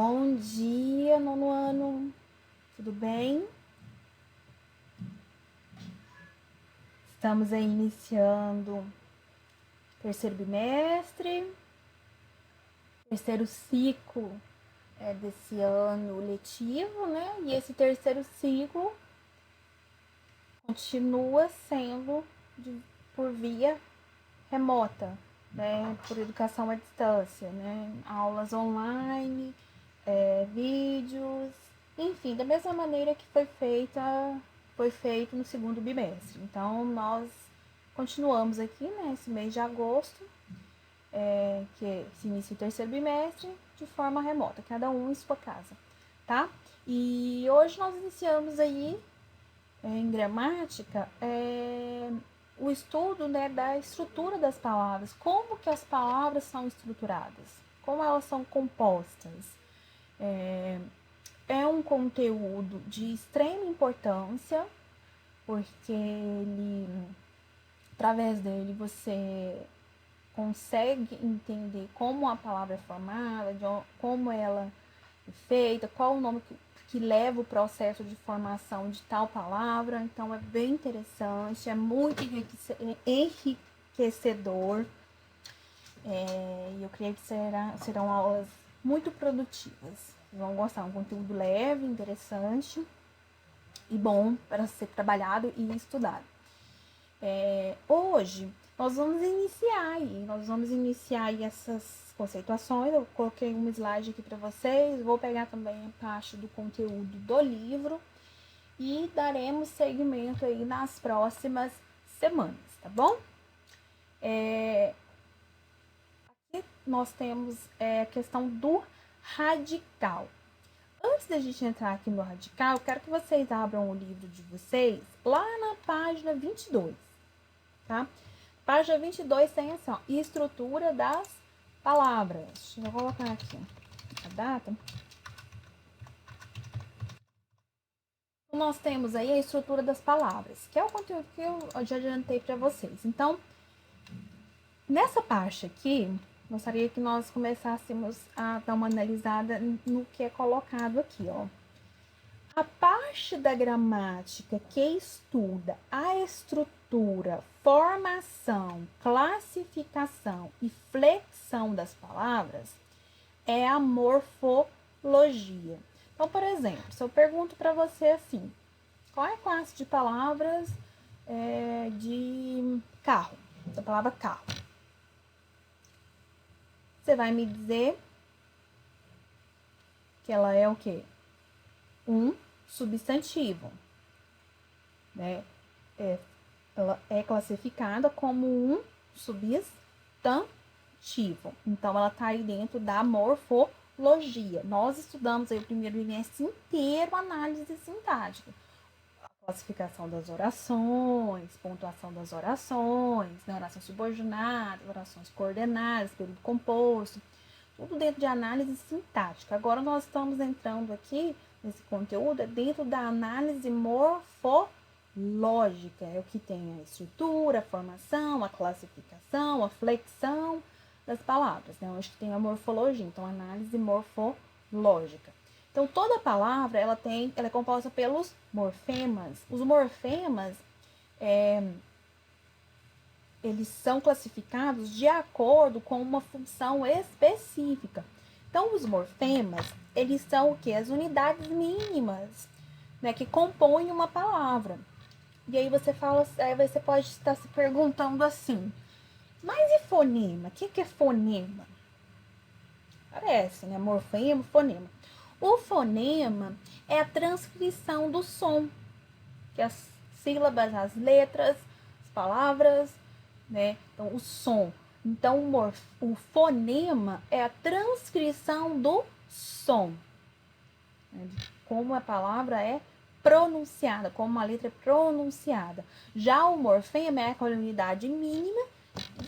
Bom dia, nono ano. Tudo bem? Estamos aí iniciando o terceiro bimestre, terceiro ciclo desse ano letivo, né? E esse terceiro ciclo continua sendo por via remota, né? Por educação à distância, né? Aulas online, vídeos, enfim, da mesma maneira que foi feito no segundo bimestre. Então, nós continuamos aqui, né, esse mês de agosto, que se inicia o terceiro bimestre, de forma remota, cada um em sua casa, tá? E hoje nós iniciamos aí, em gramática, o estudo, né, da estrutura das palavras, como que as palavras são estruturadas, como elas são compostas. É um conteúdo de extrema importância, porque através dele você consegue entender como a palavra é formada, como ela é feita, qual o nome que leva o processo de formação de tal palavra. Então é bem interessante, é muito enriquecedor, e eu creio que serão aulas muito produtivas. Vocês vão gostar, é um conteúdo leve, interessante e bom para ser trabalhado e estudado. Hoje nós vamos iniciar aí essas conceituações. Eu coloquei um slide aqui para vocês, vou pegar também a parte do conteúdo do livro e daremos seguimento aí nas próximas semanas, tá bom? Aqui nós temos a questão do radical. Antes da gente entrar aqui no radical, eu quero que vocês abram o livro de vocês lá na página 22, tá? Página 22 tem assim, ó, estrutura das palavras. Deixa eu colocar aqui a data. Nós temos aí a estrutura das palavras, que é o conteúdo que eu já adiantei para vocês. Então, nessa parte aqui, gostaria que nós começássemos a dar uma analisada no que é colocado aqui, ó. A parte da gramática que estuda a estrutura, formação, classificação e flexão das palavras é a morfologia. Então, por exemplo, se eu pergunto para você assim, qual é a classe de palavras de carro? Da palavra carro. Você vai me dizer que ela é o quê? Um substantivo, né? Ela é classificada como um substantivo. Então, ela está aí dentro da morfologia. Nós estudamos aí o primeiro bimestre inteiro análise sintática. A classificação das orações, pontuação das orações, né? Orações subordinadas, orações coordenadas, período composto, tudo dentro de análise sintática. Agora nós estamos entrando aqui nesse conteúdo dentro da análise morfológica, é o que tem a estrutura, a formação, a classificação, a flexão das palavras, né? Onde tem a morfologia, então análise morfológica. Então toda palavra ela é composta pelos morfemas. Os morfemas eles são classificados de acordo com uma função específica. Então, os morfemas, eles são o quê? As unidades mínimas, né, que compõem uma palavra. E aí você pode estar se perguntando assim, mas e fonema? O que é fonema? Parece, né? Morfema, fonema. O fonema é a transcrição do som, que as sílabas, as letras, as palavras, né? Então, o som. Então, o fonema é a transcrição do som, né? Como a palavra é pronunciada, como a letra é pronunciada. Já o morfema é aquela unidade mínima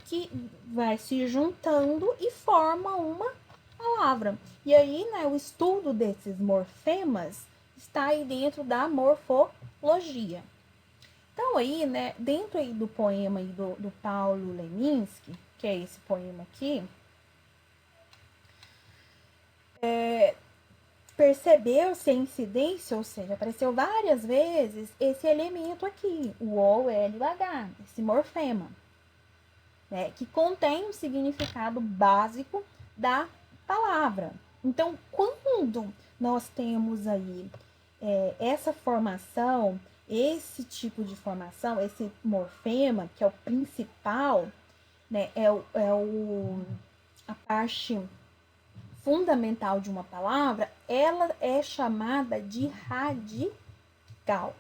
que vai se juntando e forma uma palavra. E aí, né, o estudo desses morfemas está aí dentro da morfologia. Então aí, né, dentro aí do poema aí do Paulo Leminski, que é esse poema aqui, percebeu-se a incidência, ou seja, apareceu várias vezes esse elemento aqui, o O, L, o H, esse morfema, né, que contém um significado básico da palavra. Então, quando nós temos aí essa formação, esse tipo de formação, esse morfema, que é o principal, né, a parte fundamental de uma palavra, ela é chamada de radical.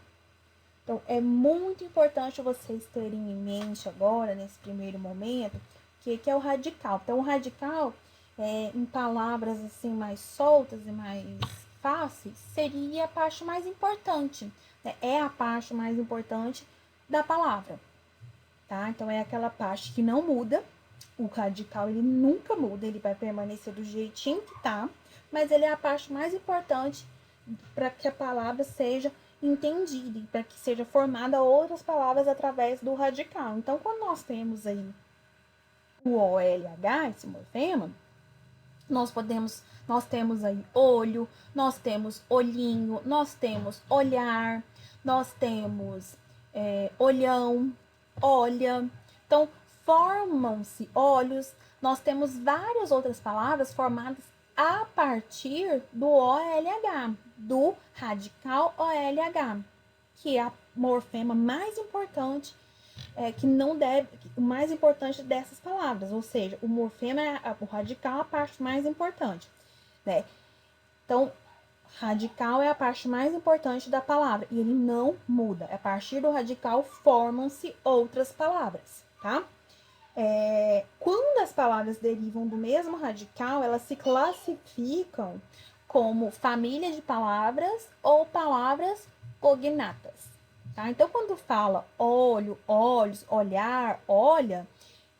Então, é muito importante vocês terem em mente agora, nesse primeiro momento, o que é o radical. Então, o radical, em palavras assim mais soltas e mais fáceis, seria a parte mais importante, né? É a parte mais importante da palavra, tá? Então, é aquela parte que não muda. O radical, ele nunca muda, ele vai permanecer do jeitinho que tá, mas ele é a parte mais importante para que a palavra seja entendida e para que seja formada outras palavras através do radical. Então, quando nós temos aí o OLH, esse morfema, nós temos aí olho, nós temos olhinho, nós temos olhar, nós temos olhão, olha. Então, formam-se olhos. Nós temos várias outras palavras formadas a partir do OLH, do radical OLH, que é a morfema mais importante, que não deve, o mais importante dessas palavras, ou seja, o morfema, o radical é a parte mais importante, né? Então, radical é a parte mais importante da palavra e ele não muda. A partir do radical formam-se outras palavras, tá? Quando as palavras derivam do mesmo radical, elas se classificam como família de palavras ou palavras cognatas, tá? Então, quando fala olho, olhos, olhar, olha,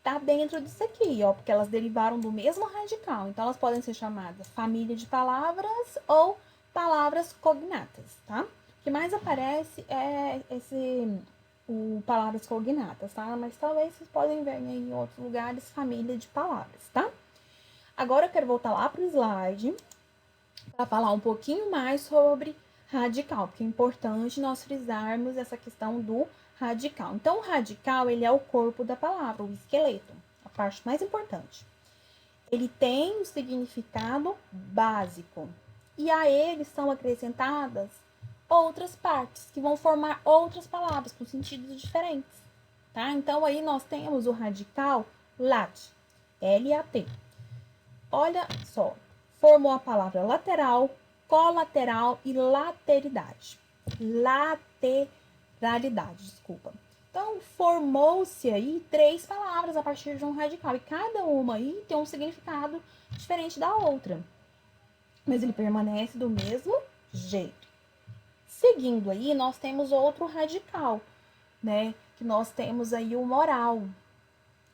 tá dentro disso aqui, ó, porque elas derivaram do mesmo radical. Então, elas podem ser chamadas família de palavras ou palavras cognatas, tá? O que mais aparece é palavras cognatas, tá? Mas talvez vocês podem ver em outros lugares família de palavras, tá? Agora eu quero voltar lá pro slide para falar um pouquinho mais sobre radical, porque é importante nós frisarmos essa questão do radical. Então, o radical, ele é o corpo da palavra, o esqueleto, a parte mais importante. Ele tem um significado básico e a ele são acrescentadas outras partes que vão formar outras palavras com sentidos diferentes, tá? Então, aí nós temos o radical lat, L-A-T. Olha só, formou a palavra lateral, colateral e lateridade. Lateralidade, desculpa. Então, formou-se aí 3 palavras a partir de um radical. E cada uma aí tem um significado diferente da outra. Mas ele permanece do mesmo jeito. Seguindo aí, nós temos outro radical, né? Que nós temos aí o moral.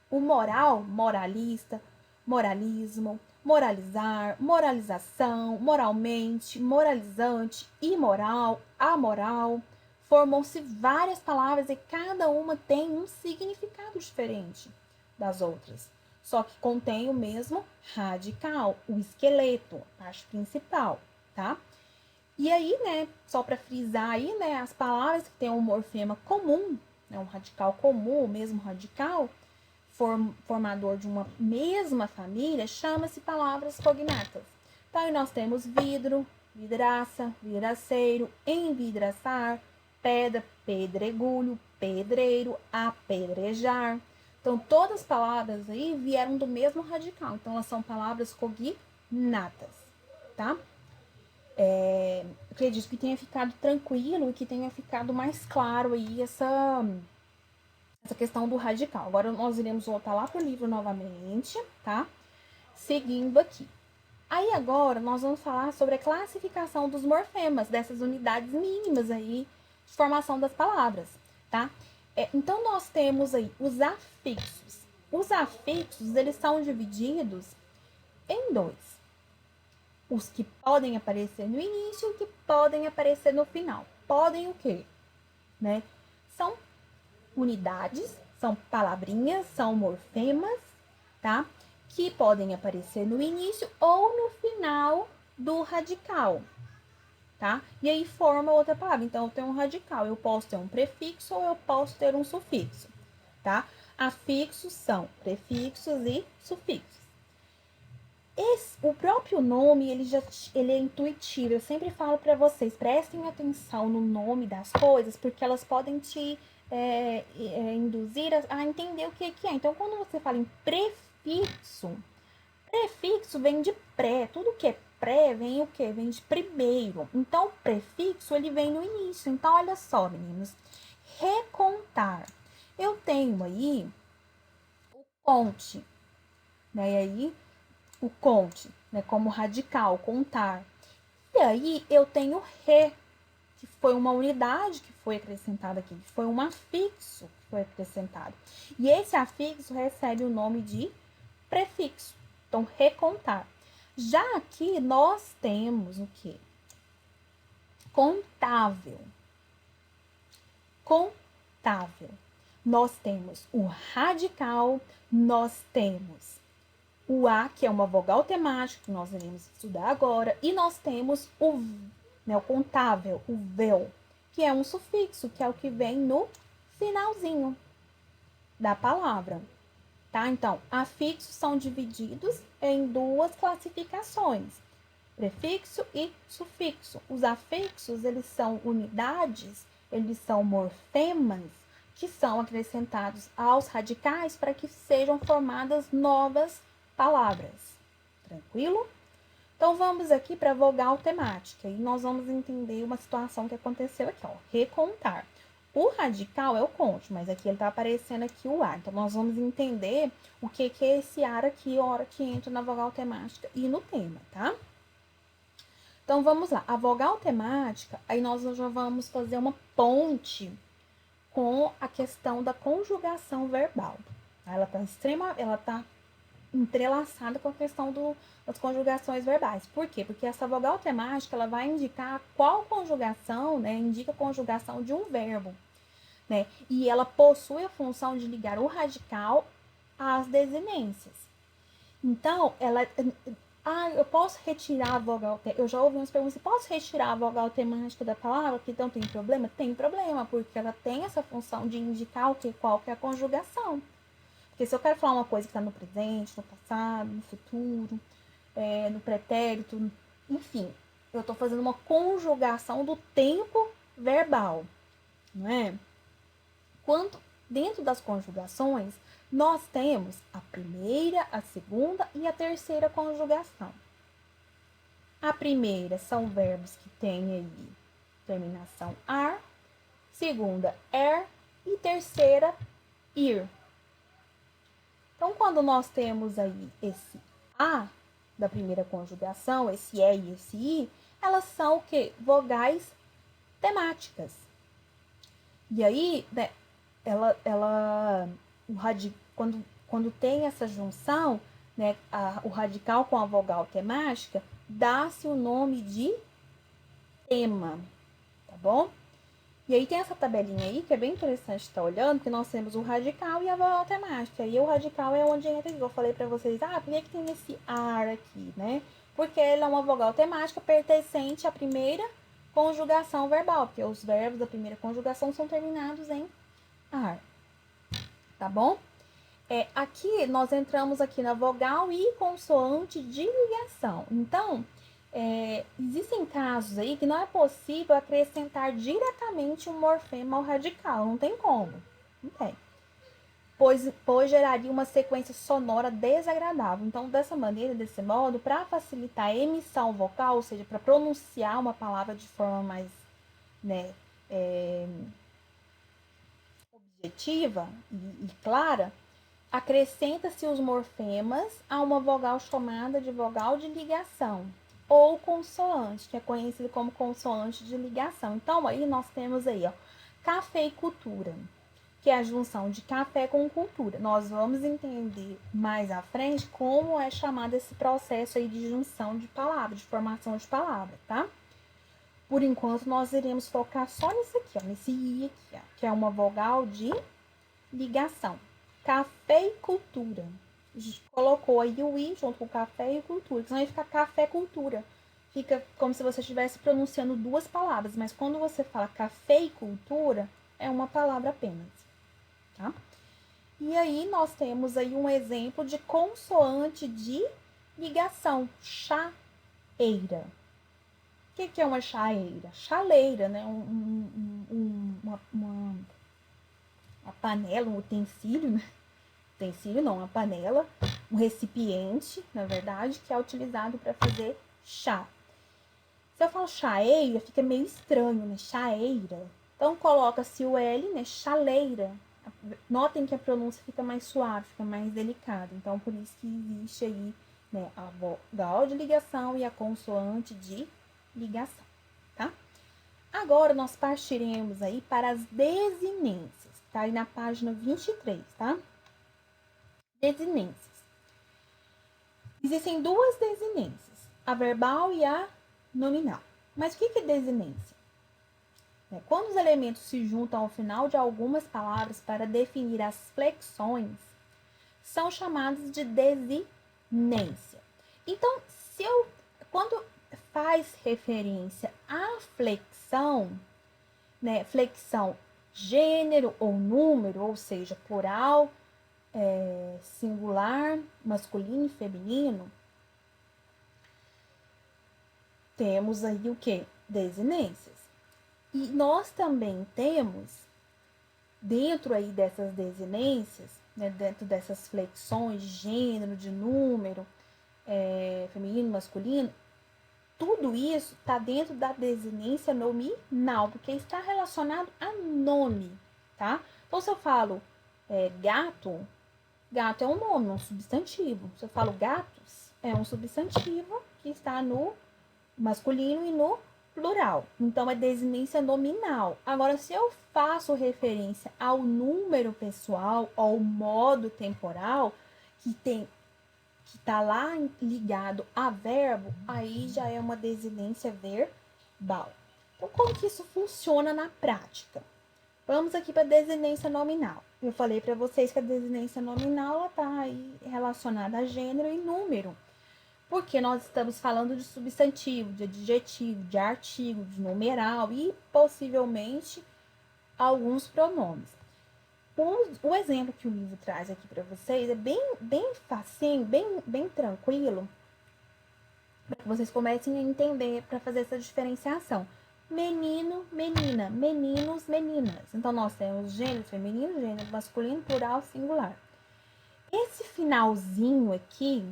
O moral, moralista, moralismo, moralizar, moralização, moralmente, moralizante, imoral, amoral. Formam-se várias palavras e cada uma tem um significado diferente das outras. Só que contém o mesmo radical, o esqueleto, a parte principal, tá? E aí, né, só para frisar aí, né, as palavras que têm um morfema comum, né, um radical comum, o mesmo radical, formador de uma mesma família, chama-se palavras cognatas. Então, aí nós temos vidro, vidraça, vidraceiro, envidraçar, pedra, pedregulho, pedreiro, apedrejar. Então, todas as palavras aí vieram do mesmo radical. Então, elas são palavras cognatas, tá? Acredito que tenha ficado tranquilo e que tenha ficado mais claro aí essa questão do radical. Agora nós iremos voltar lá pro livro novamente, tá? Seguindo aqui. Aí agora nós vamos falar sobre a classificação dos morfemas, dessas unidades mínimas aí de formação das palavras, tá? Então nós temos aí os afixos. Os afixos, eles são divididos em 2. Os que podem aparecer no início e os que podem aparecer no final. Podem o quê? Né? São unidades, são palavrinhas, são morfemas, tá? Que podem aparecer no início ou no final do radical. tá? E aí forma outra palavra. Então, eu tenho um radical. Eu posso ter um prefixo ou eu posso ter um sufixo, tá? Afixos são prefixos e sufixos. O próprio nome, ele é intuitivo. Eu sempre falo para vocês, prestem atenção no nome das coisas, porque elas podem te induzir a entender o que é. Então, quando você fala em prefixo, prefixo vem de pré. Tudo que é pré vem o quê? Vem de primeiro. Então, o prefixo, ele vem no início. Então, olha só, meninos. Recontar. Eu tenho aí o conte, né? E aí, o conte, né? Como radical, contar. E aí, eu tenho re, que foi uma unidade que foi acrescentada aqui. Que foi um afixo que foi acrescentado. E esse afixo recebe o nome de prefixo. Então, recontar. Já aqui, nós temos o quê? Contável. Contável. Nós temos o radical, nós temos o A, que é uma vogal temática, que nós iremos estudar agora, e nós temos o contável, o vel, que é um sufixo, que é o que vem no finalzinho da palavra. Tá? Então, afixos são divididos em duas classificações, prefixo e sufixo. Os afixos, eles são unidades, eles são morfemas que são acrescentados aos radicais para que sejam formadas novas palavras. Tranquilo? Então, vamos aqui para a vogal temática e nós vamos entender uma situação que aconteceu aqui, ó, recontar. O radical é o conte, mas aqui ele tá aparecendo aqui o ar. Então, nós vamos entender o que é esse ar aqui, a hora que entra na vogal temática e no tema, tá? Então, vamos lá. A vogal temática, aí nós já vamos fazer uma ponte com a questão da conjugação verbal. Ela tá entrelaçada com a questão das conjugações verbais. Por quê? Porque essa vogal temática, ela vai indicar qual conjugação, né? Indica a conjugação de um verbo, né? E ela possui a função de ligar o radical às desinências. Então, eu posso retirar a vogal... Eu já ouvi umas perguntas, posso retirar a vogal temática da palavra? Que então tem problema? Tem problema, porque ela tem essa função de indicar qual que é a conjugação. Porque se eu quero falar uma coisa que está no presente, no passado, no futuro, no pretérito, enfim, eu estou fazendo uma conjugação do tempo verbal, não é? Dentro das conjugações, nós temos a primeira, a segunda e a terceira conjugação. A primeira são verbos que têm aí terminação ar, segunda, er e terceira, ir. Então, quando nós temos aí esse a da primeira conjugação, esse e e esse i, elas são o quê? Vogais temáticas. E aí, né, quando tem essa junção, né, o radical com a vogal temática, dá-se o nome de tema, tá bom? E aí tem essa tabelinha aí, que é bem interessante estar olhando, que nós temos o radical e a vogal temática. E o radical é onde entra, eu falei para vocês, por que tem esse ar aqui, né? Porque ele é uma vogal temática pertencente à primeira conjugação verbal, porque os verbos da primeira conjugação são terminados em ar, tá bom? Aqui nós entramos aqui na vogal e consoante de ligação. Então, existem casos aí que não é possível acrescentar diretamente um morfema ao radical, não tem como, não tem. Pois geraria uma sequência sonora desagradável. Então, dessa maneira, desse modo, para facilitar a emissão vocal, ou seja, para pronunciar uma palavra de forma mais, né, objetiva e clara, acrescenta-se os morfemas a uma vogal chamada de vogal de ligação ou consoante, que é conhecido como consoante de ligação. Então, aí nós temos aí, ó, cafeicultura, que é a junção de café com cultura. Nós vamos entender mais à frente como é chamado esse processo aí de junção de palavras, de formação de palavras, tá? Por enquanto, nós iremos focar só nisso aqui, ó, nesse i aqui, ó, que é uma vogal de ligação. Cafeicultura. A gente colocou aí o i junto com café e cultura, senão ia ficar café cultura, fica como se você estivesse pronunciando duas palavras, mas quando você fala cafeicultura, é uma palavra apenas, tá? E aí nós temos aí um exemplo de consoante de ligação, chaeira. O que é uma chaeira? Chaleira, né? Uma panela, um utensílio, né? Utensílio não, uma panela, um recipiente, na verdade, que é utilizado para fazer chá. Se eu falo chaeira, fica meio estranho, né? Chaeira. Então, coloca-se o L, né? Chaleira. Notem que a pronúncia fica mais suave, fica mais delicada. Então, por isso que existe aí, né, a vogal de ligação e a consoante de ligação, tá? Agora, nós partiremos aí para as desinências. Tá aí na página 23, tá? Desinências. Existem duas desinências, a verbal e a nominal. Mas o que é desinência? Quando os elementos se juntam ao final de algumas palavras para definir as flexões, são chamados de desinência. Então, quando faz referência à flexão, né, flexão gênero ou número, ou seja, plural, singular, masculino e feminino, temos aí o que? Desinências. E nós também temos, dentro aí dessas desinências, né, dentro dessas flexões, gênero, de número, feminino, masculino, tudo isso está dentro da desinência nominal, porque está relacionado a nome, tá? Então, se eu falo gato, gato é um nome, um substantivo. Se eu falo gatos, é um substantivo que está no masculino e no plural. Então, é desinência nominal. Agora, se eu faço referência ao número pessoal, ao modo temporal, que está lá ligado a verbo, aí já é uma desinência verbal. Então, como que isso funciona na prática? Vamos aqui para a desinência nominal. Eu falei para vocês que a desinência nominal está aí relacionada a gênero e número. Porque nós estamos falando de substantivo, de adjetivo, de artigo, de numeral e possivelmente alguns pronomes. O exemplo que o livro traz aqui para vocês é bem facinho, bem tranquilo, para que vocês comecem a entender para fazer essa diferenciação. Menino, menina, meninos, meninas. Então, nós temos gênero feminino, gênero masculino, plural, singular. Esse finalzinho aqui,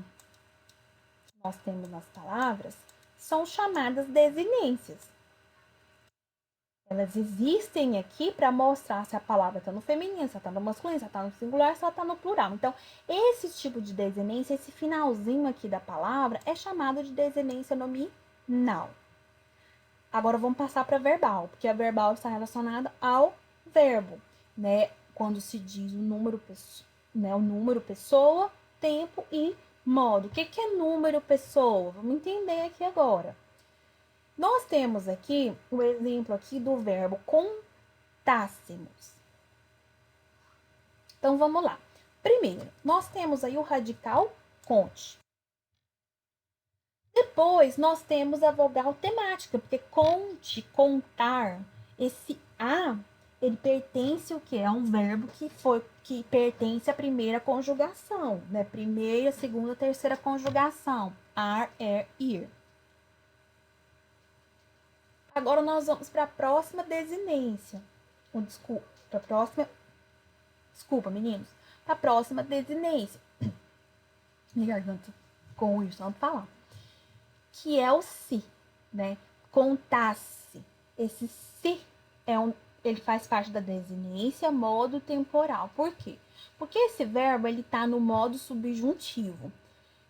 nós temos nas palavras, são chamadas desinências. Elas existem aqui para mostrar se a palavra está no feminino, se está no masculino, se está no singular, se está no plural. Então, esse tipo de desinência, esse finalzinho aqui da palavra, é chamado de desinência nominal. Agora, vamos passar para verbal, porque a verbal está relacionada ao verbo, né? Quando se diz o número, né? O número, pessoa, tempo e modo. O que é número, pessoa? Vamos entender aqui agora. Nós temos aqui o exemplo aqui do verbo contássemos. Então, vamos lá. Primeiro, nós temos aí o radical conte. Depois, nós temos a vogal temática, porque conte, contar, esse A, ele pertence o quê? A um verbo que pertence à primeira conjugação, né? Primeira, segunda, terceira conjugação. Ar, ir. Agora nós vamos para a próxima desinência. Desculpa, meninos. Para a próxima desinência. Minha garganta com isso, não falar. Que é o se, né? Contasse. Esse se ele faz parte da desinência modo temporal. Por quê? Porque esse verbo ele tá no modo subjuntivo.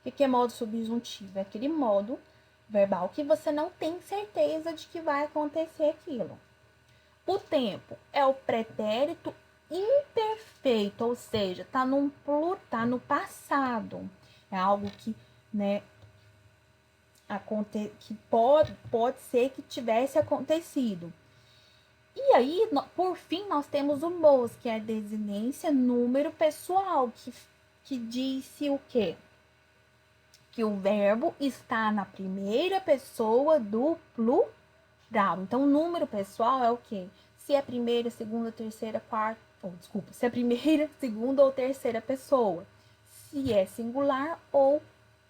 O que é modo subjuntivo? É aquele modo verbal que você não tem certeza de que vai acontecer aquilo. O tempo é o pretérito imperfeito, ou seja, tá no passado. É algo que, né, que pode ser que tivesse acontecido. E aí, por fim, nós temos o MOS, que é a desinência número pessoal, que disse o quê? que o verbo está na primeira pessoa do plural. Então, o número pessoal é o quê? Se é primeira, segunda, terceira, quarta... se é primeira, segunda ou terceira pessoa. Se é singular ou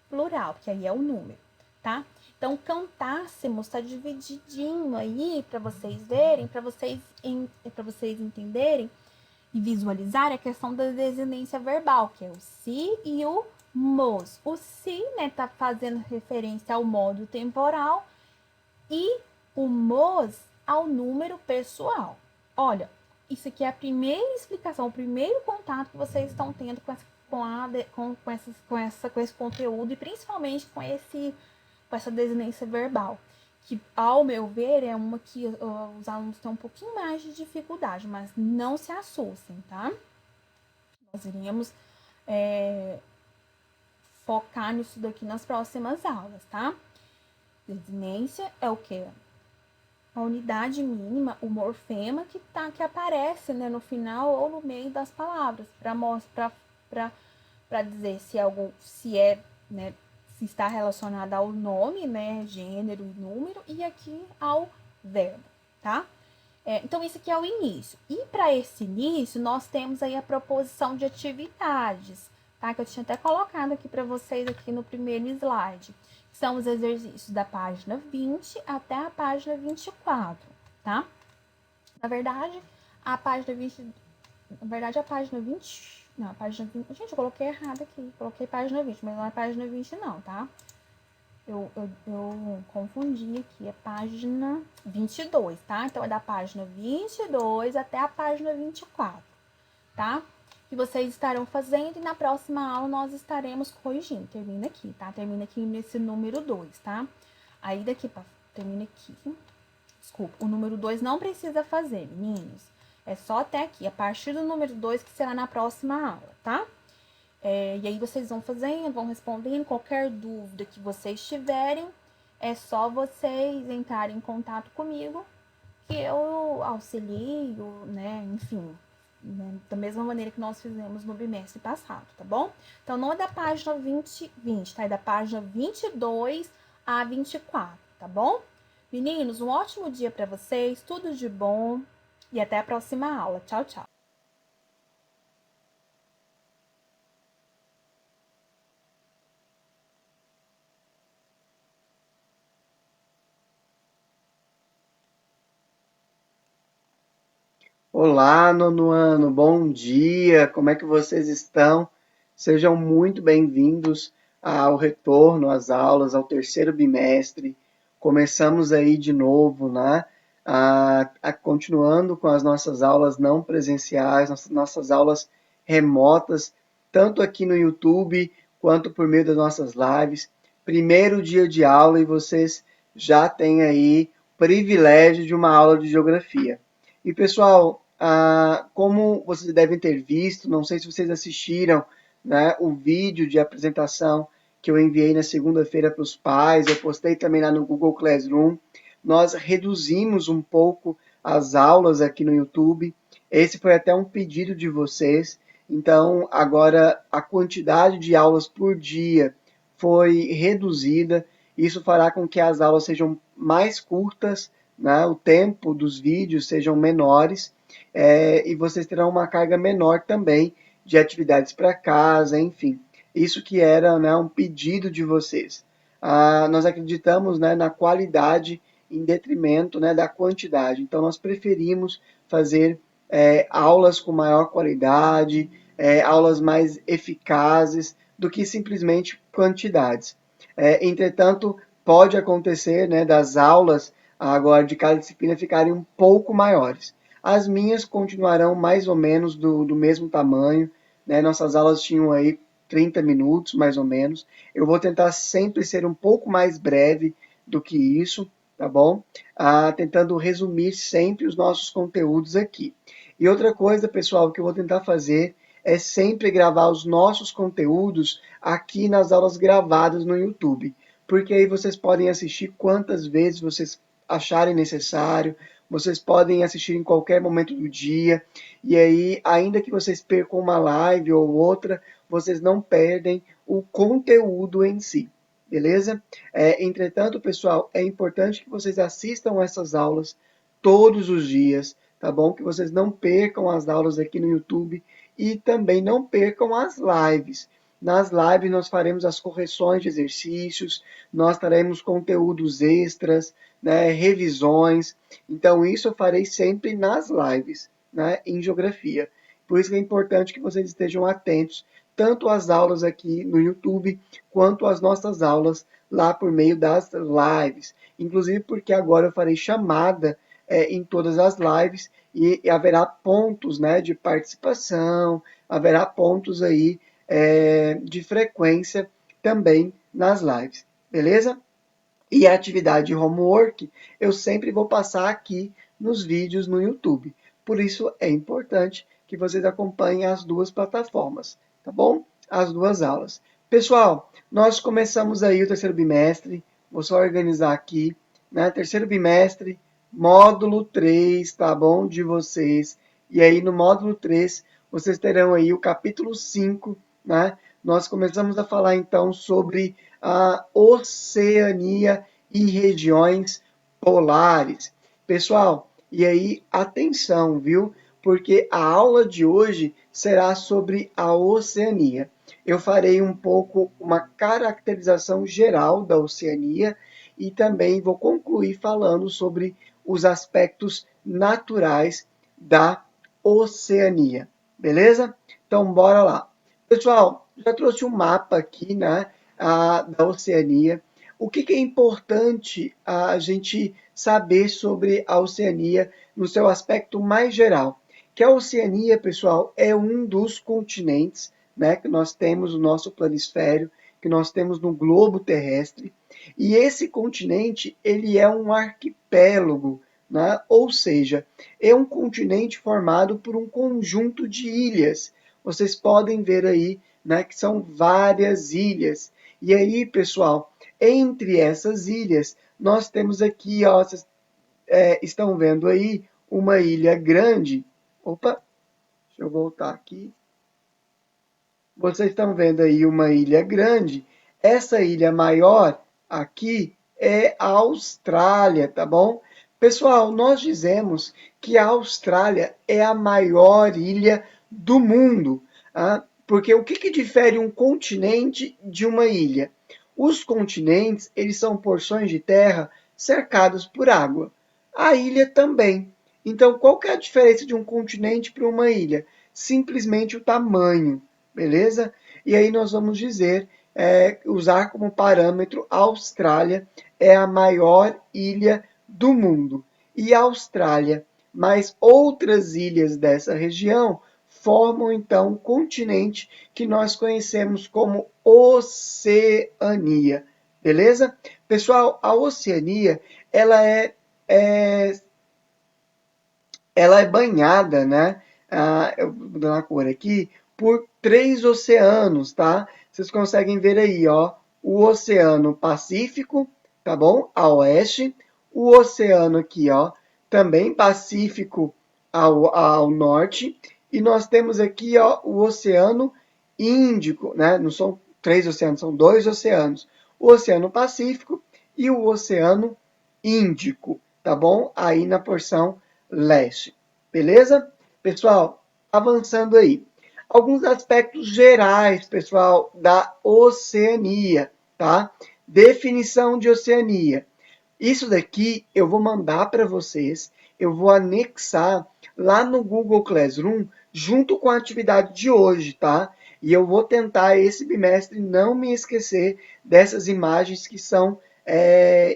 plural, que aí é o número, tá? Então, cantássemos está divididinho aí para vocês verem, para vocês entenderem e visualizarem a questão da desinência verbal, que é o se e o mos. O se, né, tá fazendo referência ao modo temporal e o mos ao número pessoal. Olha, isso aqui é a primeira explicação, o primeiro contato que vocês estão tendo com esse conteúdo e principalmente com essa desinência verbal, que, ao meu ver, é uma que os alunos têm um pouquinho mais de dificuldade, mas não se assustem, tá? Nós iremos focar nisso daqui nas próximas aulas, tá? Desinência é o quê? A unidade mínima, o morfema que aparece, né, no final ou no meio das palavras, para dizer se algo, né, se está relacionado ao nome, né, gênero e número, e aqui ao verbo, tá? Então, isso aqui é o início. E para esse início, nós temos aí a proposição de atividades, tá? Que eu tinha até colocado aqui para vocês aqui no primeiro slide. São os exercícios da página 20 até a página 24, tá? Na verdade, a página 20... Não, a página 20... Gente, eu coloquei errado aqui. Coloquei página 20, mas não é página 20 não, tá? Eu confundi aqui. É página 22, tá? Então, é da página 22 até a página 24, tá? Que vocês estarão fazendo e na próxima aula nós estaremos corrigindo. Termina aqui, tá? Termina aqui nesse número 2, tá? Aí daqui pra... Termina aqui. Desculpa, o número 2 não precisa fazer, meninos. É só até aqui, a partir do número 2 que será na próxima aula, tá? E aí vocês vão fazendo, vão respondendo. Qualquer dúvida que vocês tiverem, é só vocês entrarem em contato comigo, que eu auxilio, né? Enfim, né? Da mesma maneira que nós fizemos no bimestre passado, tá bom? Então, não é da página 20, tá? É da página 22 a 24, tá bom? Meninos, um ótimo dia para vocês, tudo de bom e até a próxima aula. Tchau, tchau. Olá, nono ano, bom dia, como é que vocês estão? Sejam muito bem-vindos ao retorno às aulas, ao terceiro bimestre. Começamos aí de novo, né? Continuando com as nossas aulas não presenciais, nossas aulas remotas, tanto aqui no YouTube quanto por meio das nossas lives. Primeiro dia de aula e vocês já têm aí o privilégio de uma aula de geografia. E pessoal, como vocês devem ter visto, não sei se vocês assistiram, né, o vídeo de apresentação que eu enviei na segunda-feira para os pais, eu postei também lá no Google Classroom. Nós reduzimos um pouco as aulas aqui no YouTube. Esse foi até um pedido de vocês. Então, agora a quantidade de aulas por dia foi reduzida. Isso fará com que as aulas sejam mais curtas, né, o tempo dos vídeos sejam menores, e vocês terão uma carga menor também de atividades para casa, enfim. Isso que era, né, um pedido de vocês. Nós acreditamos, né, na qualidade em detrimento, né, da quantidade. Então, nós preferimos fazer aulas com maior qualidade, aulas mais eficazes, do que simplesmente quantidades. Entretanto, pode acontecer, né, das aulas agora de cada disciplina ficarem um pouco maiores. As minhas continuarão mais ou menos do mesmo tamanho, né? Nossas aulas tinham aí 30 minutos, mais ou menos. Eu vou tentar sempre ser um pouco mais breve do que isso, tá bom? Tentando resumir sempre os nossos conteúdos aqui. E outra coisa, pessoal, que eu vou tentar fazer é sempre gravar os nossos conteúdos aqui nas aulas gravadas no YouTube, porque aí vocês podem assistir quantas vezes vocês acharem necessário, vocês podem assistir em qualquer momento do dia, e aí, ainda que vocês percam uma live ou outra, vocês não perdem o conteúdo em si, beleza? Entretanto, pessoal, é importante que vocês assistam essas aulas todos os dias, tá bom? Que vocês não percam as aulas aqui no YouTube e também não percam as lives. Nas lives nós faremos as correções de exercícios, nós teremos conteúdos extras, né, revisões. Então isso eu farei sempre nas lives, né, em geografia. Por isso que é importante que vocês estejam atentos tanto às aulas aqui no YouTube quanto às nossas aulas lá por meio das lives. Inclusive porque agora eu farei chamada em todas as lives e haverá pontos, né, de participação, haverá pontos aí de frequência também nas lives, beleza? E a atividade homework eu sempre vou passar aqui nos vídeos no YouTube. Por isso é importante que vocês acompanhem as duas plataformas, tá bom? As duas aulas. Pessoal, nós começamos aí o terceiro bimestre. Vou só organizar aqui, né? Terceiro bimestre, módulo 3, tá bom? De vocês. E aí no módulo 3, vocês terão aí o capítulo 5, né? Nós começamos a falar então sobre a Oceania e regiões polares. Pessoal, e aí atenção, viu? Porque a aula de hoje será sobre a Oceania. Eu farei um pouco uma caracterização geral da Oceania e também vou concluir falando sobre os aspectos naturais da Oceania. Beleza? Então, bora lá. Pessoal, já trouxe um mapa aqui, né, da Oceania. O que é importante a gente saber sobre a Oceania no seu aspecto mais geral? Que a Oceania, pessoal, é um dos continentes, né, que nós temos no nosso planisfério, que nós temos no globo terrestre. E esse continente, ele é um arquipélago, né? Ou seja, é um continente formado por um conjunto de ilhas. Vocês podem ver aí, né, que são várias ilhas. E aí, pessoal, entre essas ilhas, nós temos aqui, ó, vocês estão vendo aí, uma ilha grande. Opa, deixa eu voltar aqui. Vocês estão vendo aí uma ilha grande. Essa ilha maior aqui é a Austrália, tá bom? Pessoal, nós dizemos que a Austrália é a maior ilha do mundo, tá? Porque o que difere um continente de uma ilha? Os continentes, eles são porções de terra cercadas por água. A ilha também. Então, qual que é a diferença de um continente para uma ilha? Simplesmente o tamanho, beleza? E aí nós vamos dizer, usar como parâmetro a Austrália é a maior ilha do mundo. E a Austrália, mais outras ilhas dessa região, formam então um continente que nós conhecemos como Oceania, beleza? Pessoal, a Oceania, é ela é banhada, né? Eu vou dar uma cor aqui, por 3 oceanos, tá? Vocês conseguem ver aí, ó, o Oceano Pacífico, tá bom? A oeste, o oceano aqui, ó, também Pacífico ao norte, e nós temos aqui, ó, o Oceano Índico, né? Não são 3 oceanos, são 2 oceanos. O Oceano Pacífico e o Oceano Índico, tá bom? Aí na porção leste. Beleza? Pessoal, avançando aí. Alguns aspectos gerais, pessoal, da Oceania, tá? Definição de Oceania. Isso daqui eu vou mandar para vocês, eu vou anexar lá no Google Classroom, junto com a atividade de hoje, tá? E eu vou tentar esse bimestre não me esquecer dessas imagens que são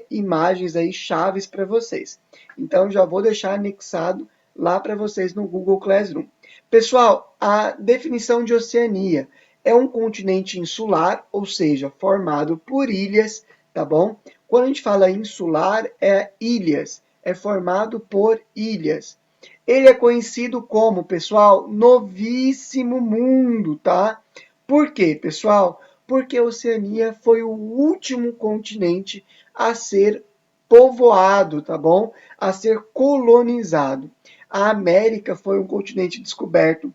imagens aí chaves para vocês. Então já vou deixar anexado lá para vocês no Google Classroom. Pessoal, a definição de Oceania é um continente insular, ou seja, formado por ilhas, tá bom? Quando a gente fala insular, é ilhas, é formado por ilhas. Ele é conhecido como, pessoal, Novíssimo Mundo, tá? Por quê, pessoal? Porque a Oceania foi o último continente a ser povoado, tá bom? A ser colonizado. A América foi um continente descoberto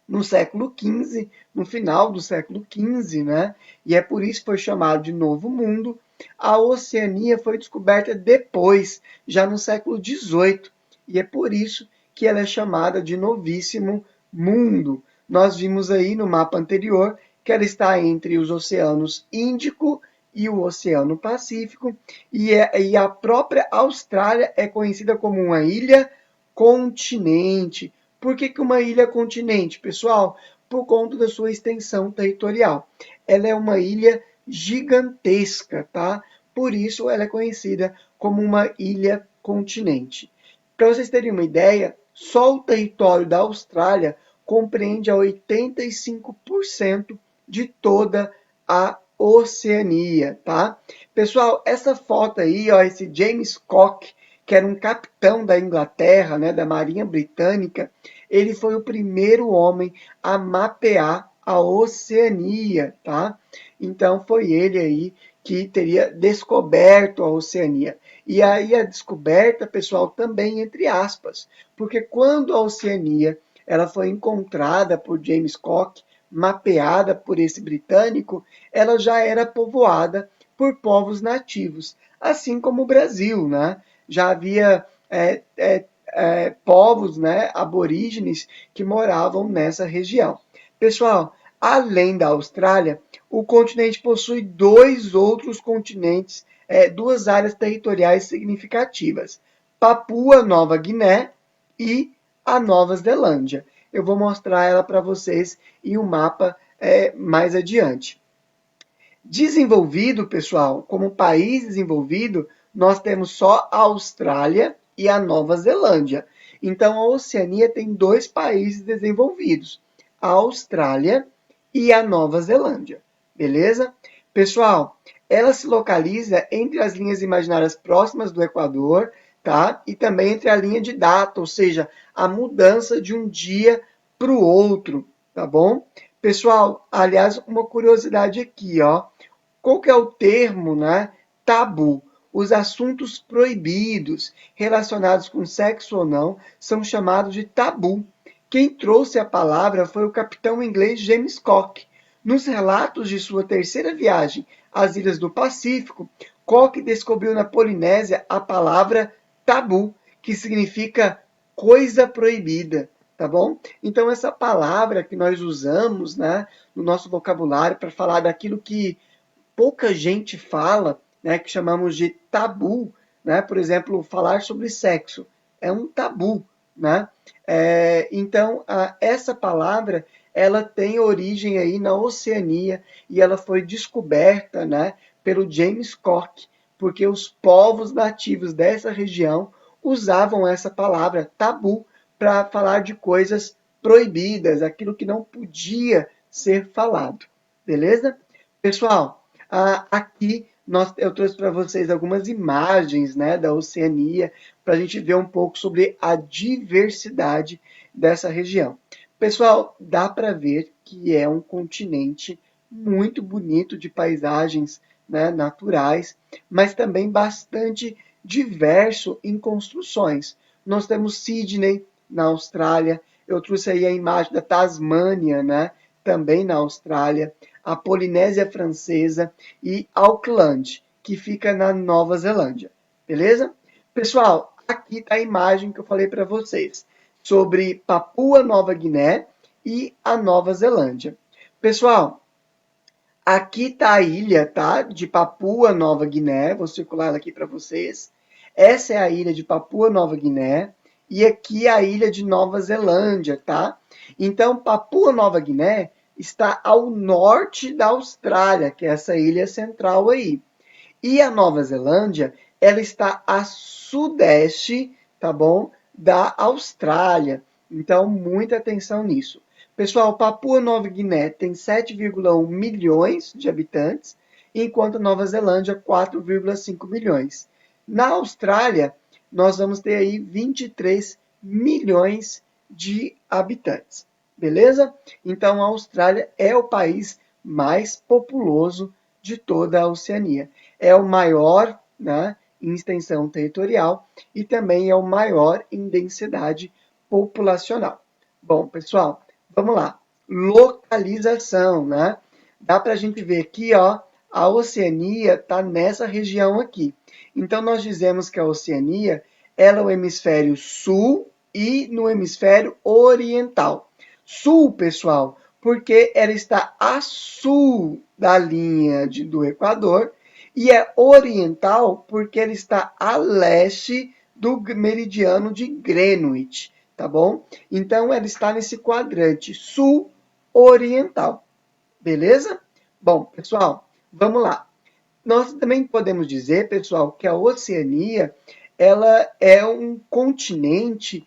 no século XV, no final do século XV, né? E é por isso que foi chamado de Novo Mundo. A Oceania foi descoberta depois, já no século XVIII, e é por isso que ela é chamada de Novíssimo Mundo. Nós vimos aí no mapa anterior que ela está entre os oceanos Índico e o Oceano Pacífico, e a própria Austrália é conhecida como uma ilha continente. Por que uma ilha continente, pessoal? Por conta da sua extensão territorial. Ela é uma ilha gigantesca, tá? Por isso ela é conhecida como uma ilha continente. Para vocês terem uma ideia, só o território da Austrália compreende a 85% de toda a Oceania, tá? Pessoal, essa foto aí, ó, esse James Cook, que era um capitão da Inglaterra, né, da Marinha Britânica, ele foi o primeiro homem a mapear a Oceania, tá? Então foi ele aí que teria descoberto a Oceania. E aí a descoberta, pessoal, também entre aspas, porque quando a Oceania ela foi encontrada por James Cook, mapeada por esse britânico, ela já era povoada por povos nativos, assim como o Brasil, né? Já havia povos, né, aborígenes que moravam nessa região. Pessoal, além da Austrália, o continente possui dois outros continentes, duas áreas territoriais significativas: Papua Nova Guiné e a Nova Zelândia. Eu vou mostrar ela para vocês em um mapa mais adiante. Desenvolvido, pessoal, como país desenvolvido, nós temos só a Austrália e a Nova Zelândia. Então, a Oceania tem dois países desenvolvidos, a Austrália e a Nova Zelândia. Beleza? Pessoal, ela se localiza entre as linhas imaginárias próximas do Equador, tá? E também entre a linha de data, ou seja, a mudança de um dia para o outro, tá bom? Pessoal, aliás, uma curiosidade aqui, ó. Qual que é o termo, né? Tabu. Os assuntos proibidos relacionados com sexo ou não são chamados de tabu. Quem trouxe a palavra foi o capitão inglês James Cook. Nos relatos de sua terceira viagem às ilhas do Pacífico, Cook descobriu na Polinésia a palavra tabu, que significa coisa proibida, tá bom? Então essa palavra que nós usamos, né, no nosso vocabulário para falar daquilo que pouca gente fala, né, que chamamos de tabu, né? Por exemplo, falar sobre sexo é um tabu, né? Então, essa palavra ela tem origem aí na Oceania e ela foi descoberta, né, pelo James Cook, porque os povos nativos dessa região usavam essa palavra tabu para falar de coisas proibidas, aquilo que não podia ser falado. Beleza? Pessoal, aqui eu trouxe para vocês algumas imagens, né, da Oceania, para a gente ver um pouco sobre a diversidade dessa região. Pessoal, dá para ver que é um continente muito bonito de paisagens, né, naturais, mas também bastante diverso em construções. Nós temos Sydney, na Austrália, eu trouxe aí a imagem da Tasmânia, né, também na Austrália, a Polinésia Francesa e Auckland, que fica na Nova Zelândia. Beleza? Pessoal, aqui está a imagem que eu falei para vocês sobre Papua Nova Guiné e a Nova Zelândia. Pessoal, aqui está a ilha, tá? De Papua Nova Guiné. Vou circular ela aqui para vocês. Essa é a ilha de Papua Nova Guiné e aqui a ilha de Nova Zelândia, tá? Então, Papua Nova Guiné está ao norte da Austrália, que é essa ilha central aí. E a Nova Zelândia, ela está a sudeste, tá bom? Da Austrália. Então, muita atenção nisso. Pessoal, Papua Nova Guiné tem 7,1 milhões de habitantes, enquanto Nova Zelândia 4,5 milhões. Na Austrália, nós vamos ter aí 23 milhões de habitantes. Beleza? Então, a Austrália é o país mais populoso de toda a Oceania. É o maior, né, em extensão territorial e também é o maior em densidade populacional. Bom, pessoal, vamos lá. Localização, né? Dá para a gente ver aqui, ó, a Oceania está nessa região aqui. Então, nós dizemos que a Oceania ela é o hemisfério sul e no hemisfério oriental. Sul, pessoal, porque ela está a sul da linha do Equador, e é oriental porque ela está a leste do meridiano de Greenwich, tá bom? Então, ela está nesse quadrante sul-oriental, beleza? Bom, pessoal, vamos lá. Nós também podemos dizer, pessoal, que a Oceania ela é um continente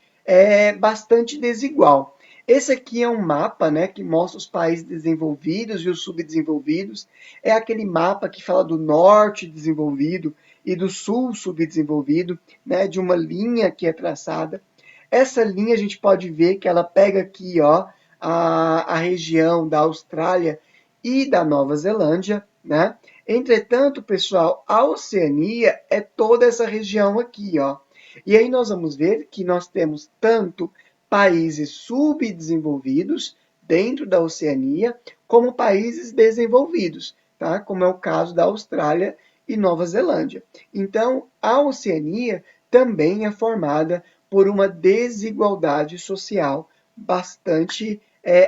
bastante desigual. Esse aqui é um mapa, né, que mostra os países desenvolvidos e os subdesenvolvidos. É aquele mapa que fala do norte desenvolvido e do sul subdesenvolvido, né, de uma linha que é traçada. Essa linha a gente pode ver que ela pega aqui, ó, a região da Austrália e da Nova Zelândia, né? Entretanto, pessoal, a Oceania é toda essa região aqui, ó. E aí nós vamos ver que nós temos tanto países subdesenvolvidos dentro da Oceania, como países desenvolvidos, tá? Como é o caso da Austrália e Nova Zelândia. Então, a Oceania também é formada por uma desigualdade social bastante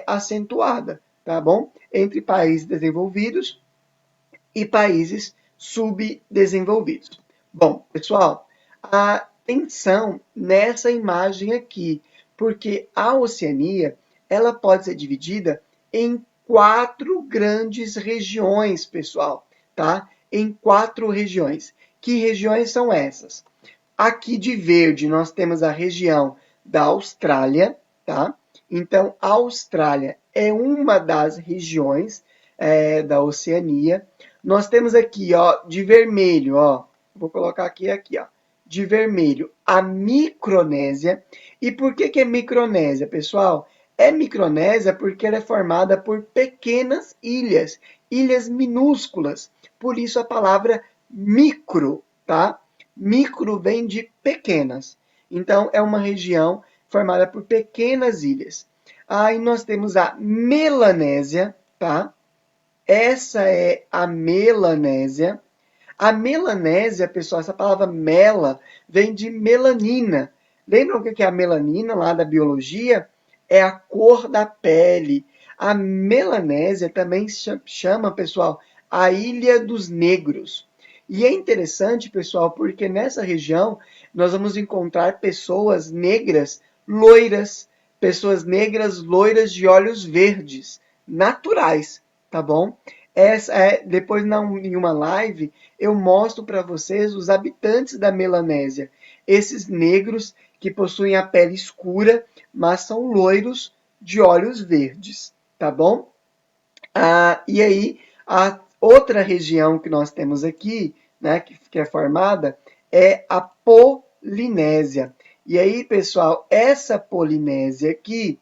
acentuada, tá bom? Entre países desenvolvidos e países subdesenvolvidos. Bom, pessoal, atenção nessa imagem aqui, porque a Oceania ela pode ser dividida em 4 grandes regiões, pessoal, tá? Em 4 regiões. Que regiões são essas? Aqui de verde nós temos a região da Austrália, tá? Então, a Austrália é uma das regiões da Oceania. Nós temos aqui, ó, de vermelho, ó, vou colocar aqui, ó, de vermelho, a Micronésia. E por que é Micronésia, pessoal? É Micronésia porque ela é formada por pequenas ilhas, ilhas minúsculas. Por isso a palavra micro, tá? Micro vem de pequenas. Então, é uma região formada por pequenas ilhas. Aí nós temos a Melanésia, tá? Essa é a Melanésia. A melanésia, pessoal, essa palavra mela vem de melanina. Lembram o que é a melanina lá da biologia? É a cor da pele. A Melanésia também chama, pessoal, a Ilha dos Negros. E é interessante, pessoal, porque nessa região nós vamos encontrar pessoas negras loiras, pessoas negras loiras de olhos verdes, naturais, tá bom? Depois, em uma live, eu mostro para vocês os habitantes da Melanésia. Esses negros que possuem a pele escura, mas são loiros de olhos verdes, tá bom? E aí, a outra região que nós temos aqui, né, que é formada, é a Polinésia. E aí, pessoal, essa Polinésia aqui,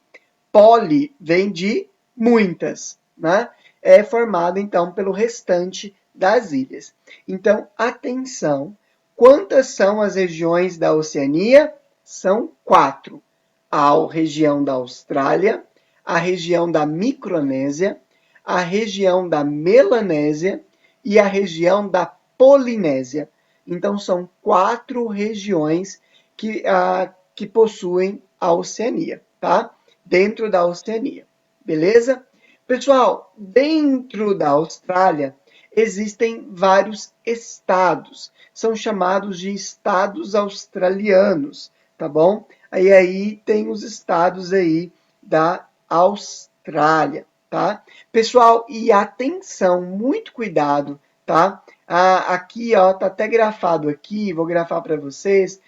poli vem de muitas, né? É formada, então, pelo restante das ilhas. Então, atenção, quantas são as regiões da Oceania? São 4. A região da Austrália, a região da Micronésia, a região da Melanésia e a região da Polinésia. Então, são 4 regiões que possuem a Oceania, tá? Dentro da Oceania, beleza? Pessoal, dentro da Austrália existem vários estados, são chamados de estados australianos, tá bom? Aí tem os estados aí da Austrália, tá? Pessoal, e atenção, muito cuidado, tá? Aqui, ó, tá até grafado aqui, vou grafar para vocês.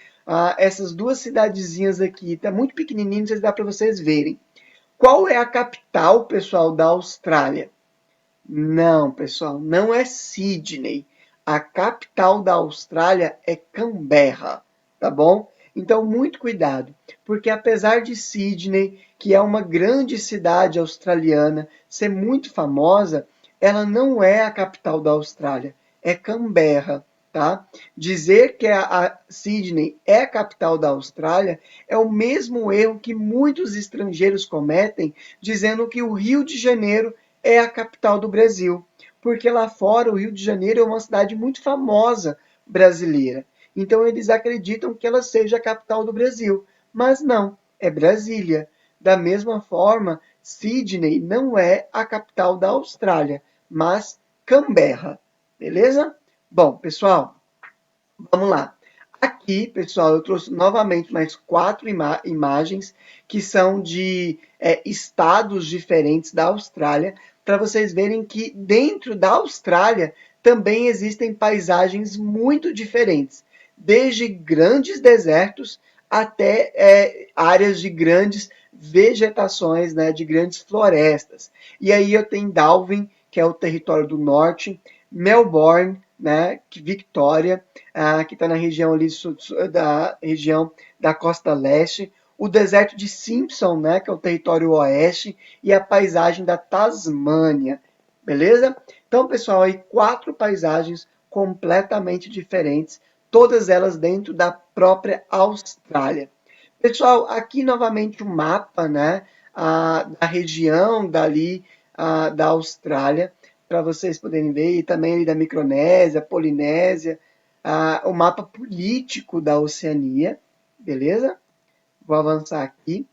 Essas duas cidadezinhas aqui, tá muito pequenininho, não dá para vocês verem. Qual é a capital, pessoal, da Austrália? Não, pessoal, não é Sydney. A capital da Austrália é Canberra, tá bom? Então, muito cuidado, porque apesar de Sydney, que é uma grande cidade australiana, ser muito famosa, ela não é a capital da Austrália, é Canberra, tá? Dizer que a Sydney é a capital da Austrália é o mesmo erro que muitos estrangeiros cometem, dizendo que o Rio de Janeiro é a capital do Brasil, porque lá fora o Rio de Janeiro é uma cidade muito famosa brasileira. Então eles acreditam que ela seja a capital do Brasil, mas não, é Brasília. Da mesma forma, Sydney não é a capital da Austrália, mas Canberra, beleza? Bom, pessoal, vamos lá. Aqui, pessoal, eu trouxe novamente mais 4 imagens que são de estados diferentes da Austrália, para vocês verem que dentro da Austrália também existem paisagens muito diferentes, desde grandes desertos até áreas de grandes vegetações, né, de grandes florestas. E aí eu tenho Darwin, que é o território do norte, Melbourne, né, Victoria, que está na região ali da região da costa leste, o deserto de Simpson, né, que é o território oeste, e a paisagem da Tasmânia, beleza? Então, pessoal, aí 4 paisagens completamente diferentes, todas elas dentro da própria Austrália. Pessoal, aqui novamente o mapa, né, da região dali da Austrália, para vocês poderem ver, e também ali da Micronésia, Polinésia, o mapa político da Oceania, beleza? Vou avançar aqui.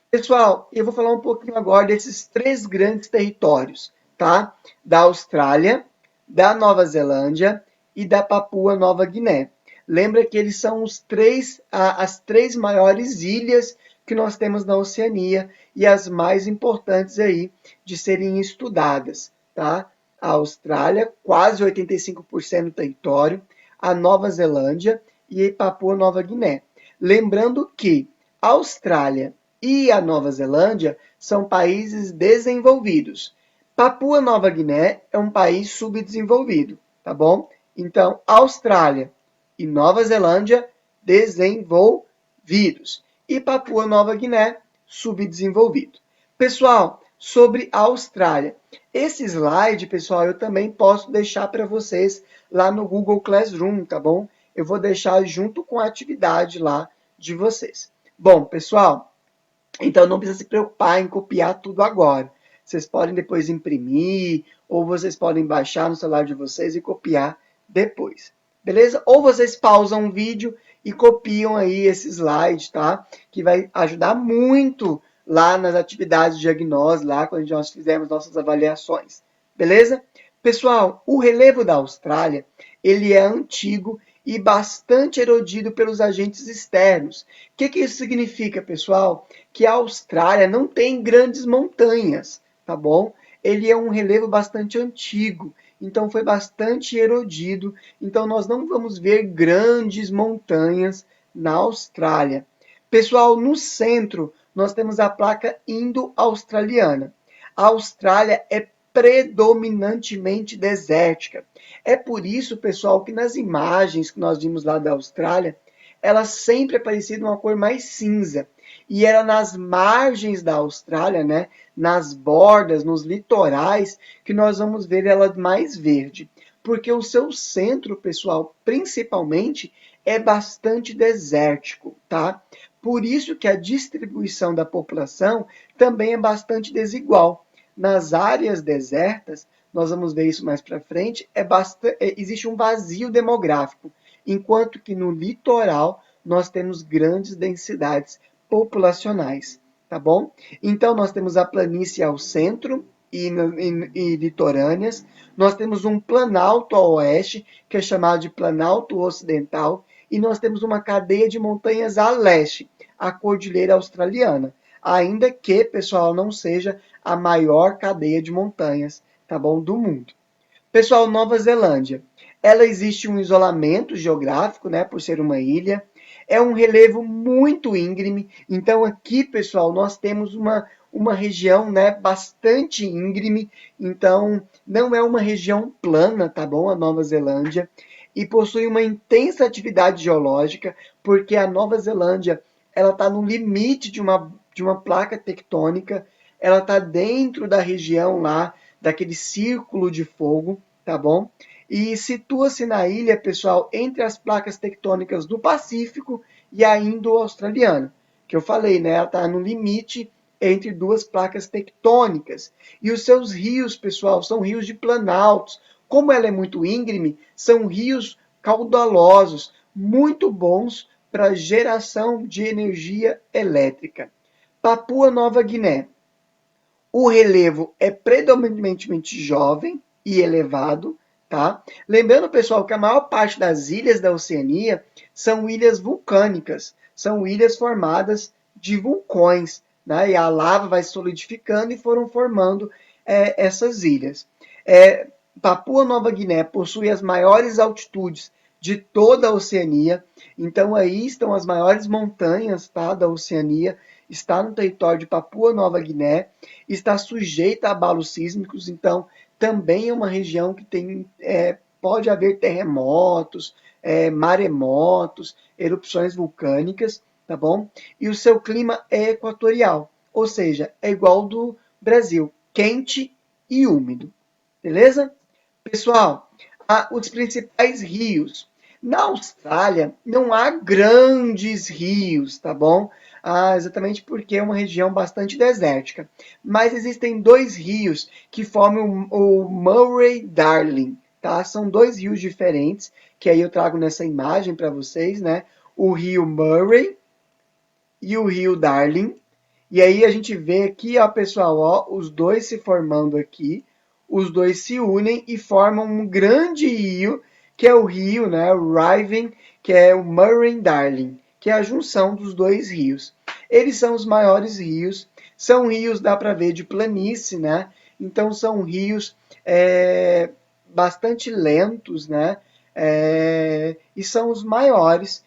Pessoal, eu vou falar um pouquinho agora desses 3 grandes territórios, tá? Da Austrália, da Nova Zelândia e da Papua Nova Guiné. Lembra que eles são as 3 maiores ilhas que nós temos na Oceania e as mais importantes aí de serem estudadas, tá? A Austrália, quase 85% do território, a Nova Zelândia e Papua Nova Guiné. Lembrando que a Austrália e a Nova Zelândia são países desenvolvidos. Papua Nova Guiné é um país subdesenvolvido, tá bom? Então, Austrália e Nova Zelândia desenvolvidos e Papua Nova Guiné subdesenvolvido. Pessoal, sobre a Austrália, esse slide, pessoal, eu também posso deixar para vocês lá no Google Classroom, tá bom? Eu vou deixar junto com a atividade lá de vocês. Bom, pessoal, então não precisa se preocupar em copiar tudo agora. Vocês podem depois imprimir, ou vocês podem baixar no celular de vocês e copiar depois. Beleza? Ou vocês pausam o vídeo e copiam aí esse slide, tá? Que vai ajudar muito lá nas atividades de diagnóstico, lá quando nós fizermos nossas avaliações. Beleza? Pessoal, o relevo da Austrália, ele é antigo e bastante erodido pelos agentes externos. O que isso significa, pessoal? Que a Austrália não tem grandes montanhas, tá bom? Ele é um relevo bastante antigo, então foi bastante erodido, então nós não vamos ver grandes montanhas na Austrália. Pessoal, no centro nós temos a placa indo-australiana. A Austrália é predominantemente desértica. É por isso, pessoal, que nas imagens que nós vimos lá da Austrália, ela sempre aparecia de uma cor mais cinza. E era nas margens da Austrália, né, nas bordas, nos litorais, que nós vamos ver ela mais verde. Porque o seu centro, pessoal, principalmente, é bastante desértico, tá? Por isso que a distribuição da população também é bastante desigual. Nas áreas desertas, nós vamos ver isso mais para frente, existe um vazio demográfico, enquanto que no litoral nós temos grandes densidades populacionais, tá bom? Então nós temos a planície ao centro e litorâneas, nós temos um planalto ao oeste, que é chamado de Planalto Ocidental, e nós temos uma cadeia de montanhas a leste, a Cordilheira Australiana, ainda que, pessoal, não seja a maior cadeia de montanhas, tá bom, do mundo. Pessoal, Nova Zelândia, ela existe um isolamento geográfico, né, por ser uma ilha, é um relevo muito íngreme, então aqui, pessoal, nós temos uma região, né, bastante íngreme, então não é uma região plana, tá bom, a Nova Zelândia, e possui uma intensa atividade geológica, porque a Nova Zelândia, ela está no limite de uma placa tectônica, ela está dentro da região lá, daquele círculo de fogo, tá bom? e situa-se na ilha, pessoal, entre as placas tectônicas do Pacífico e a Indo-Australiana, que eu falei, né? Ela está no limite entre duas placas tectônicas. E os seus rios, pessoal, são rios de planaltos. Como ela é muito íngreme, são rios caudalosos, muito bons para geração de energia elétrica. Papua Nova Guiné. O relevo é predominantemente jovem e elevado, tá? Lembrando, pessoal, que a maior parte das ilhas da Oceania são ilhas vulcânicas, são ilhas formadas de vulcões, né? E a lava vai solidificando e foram formando essas ilhas. Papua Nova Guiné possui as maiores altitudes de toda a Oceania, então aí estão as maiores montanhas, tá, da Oceania, está no território de Papua Nova Guiné, está sujeita a abalos sísmicos, então também é uma região que pode haver terremotos, maremotos, erupções vulcânicas, tá bom? E o seu clima é equatorial, ou seja, é igual ao do Brasil, quente e úmido, beleza? Pessoal, os principais rios. Na Austrália, não há grandes rios, tá bom? Exatamente porque é uma região bastante desértica. Mas existem dois rios que formam o Murray-Darling, tá? São dois rios diferentes, que aí eu trago nessa imagem para vocês, né? O rio Murray e o rio Darling. E aí a gente vê aqui, ó, pessoal, ó, os dois se formando aqui, os dois se unem e formam um grande rio, que é o rio, né, o Riven, que é o Murray-Darling, que é a junção dos dois rios. Eles são os maiores rios, são rios, dá para ver, de planície, né? Então são rios bastante lentos, né? E são os maiores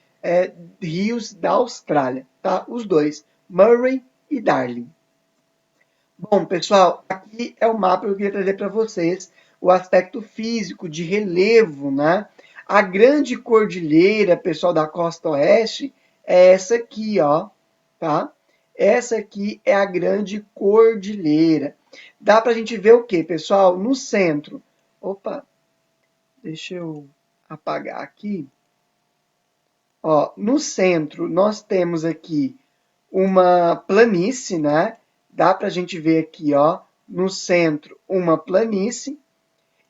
rios da Austrália, tá? Os dois, Murray e Darling. Bom, pessoal, aqui é o mapa que eu queria trazer para vocês, o aspecto físico de relevo, né? A grande cordilheira, pessoal, da costa oeste é essa aqui, ó, tá? Essa aqui é a grande cordilheira. Dá para a gente ver o que, pessoal? No centro. Opa, deixa eu apagar aqui. Ó, no centro, nós temos aqui uma planície, né? Dá para a gente ver aqui, ó, no centro, uma planície.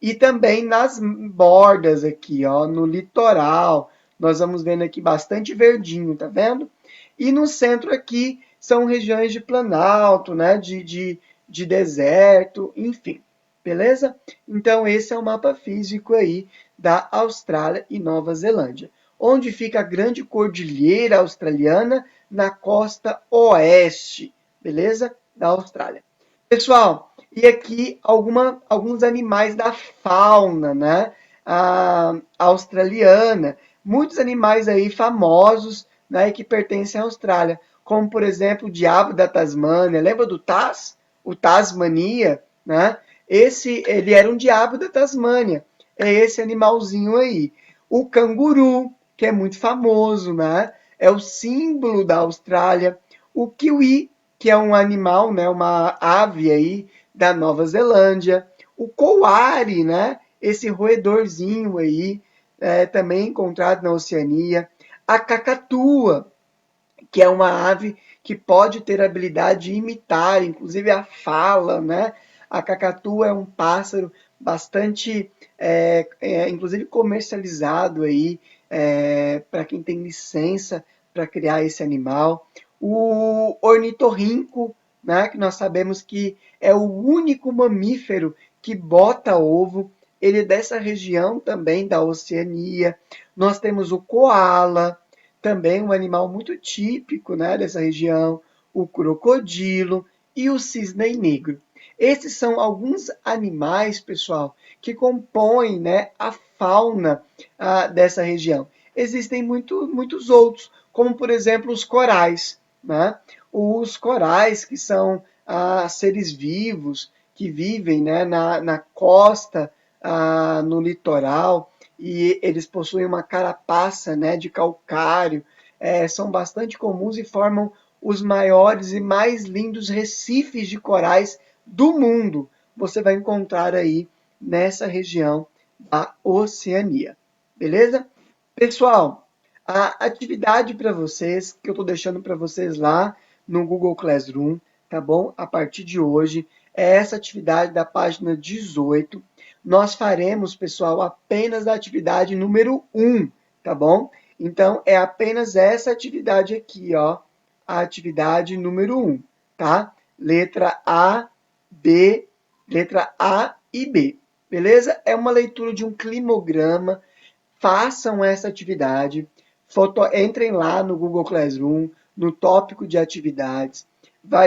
E também nas bordas aqui, ó, no litoral. Nós vamos vendo aqui bastante verdinho, tá vendo? E no centro aqui são regiões de planalto, né? De deserto, enfim. Beleza? Então, esse é o mapa físico aí da Austrália e Nova Zelândia. Onde fica a grande cordilheira australiana na costa oeste, beleza? Da Austrália. Pessoal, e aqui alguns animais da fauna, né? Australiana. Muitos animais aí famosos, né? Que pertencem à Austrália. Como, por exemplo, o diabo da Tasmânia. Lembra do Taz? O Tasmania, né? Ele era um diabo da Tasmânia. É esse animalzinho aí. O canguru, que é muito famoso, né? É o símbolo da Austrália. O kiwi, que é um animal, né, uma ave aí da Nova Zelândia. O coari, né, esse roedorzinho aí, também encontrado na Oceania. A cacatua, que é uma ave que pode ter a habilidade de imitar, inclusive a fala, né? A cacatua é um pássaro bastante, inclusive comercializado aí, para quem tem licença para criar esse animal. O ornitorrinco, né? Que nós sabemos que é o único mamífero que bota ovo. Ele é dessa região também da Oceania. Nós temos o coala, também um animal muito típico, né, dessa região, o crocodilo e o cisne negro. Esses são alguns animais, pessoal, que compõem, né, a fauna dessa região. Existem muitos outros, como por exemplo os corais, né? Os corais que são seres vivos que vivem, né, na costa, no litoral, e eles possuem uma carapaça, né, de calcário, são bastante comuns e formam os maiores e mais lindos recifes de corais do mundo. Você vai encontrar aí nessa região da Oceania. Beleza? Pessoal, a atividade para vocês, que eu estou deixando para vocês lá no Google Classroom, tá bom? A partir de hoje, é essa atividade da página 18. Nós faremos, pessoal, apenas a atividade número 1, tá bom? Então, é apenas essa atividade aqui, ó, a atividade número 1, tá? B, letra A e B, beleza? É uma leitura de um climograma. Façam essa atividade, entrem lá no Google Classroom, no tópico de atividades,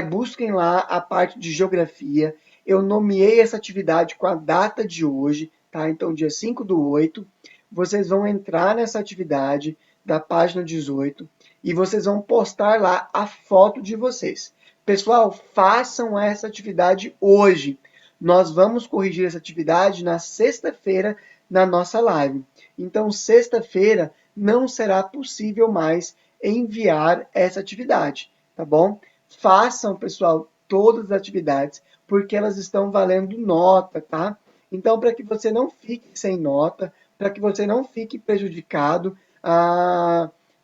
busquem lá a parte de geografia. Eu nomeei essa atividade com a data de hoje, tá? Então, dia 5/8, vocês vão entrar nessa atividade da página 18 e vocês vão postar lá a foto de vocês. Pessoal, façam essa atividade hoje. Nós vamos corrigir essa atividade na sexta-feira na nossa live. Então, sexta-feira não será possível mais enviar essa atividade, tá bom? Façam, pessoal, todas as atividades, porque elas estão valendo nota, tá? Então, para que você não fique sem nota, para que você não fique prejudicado,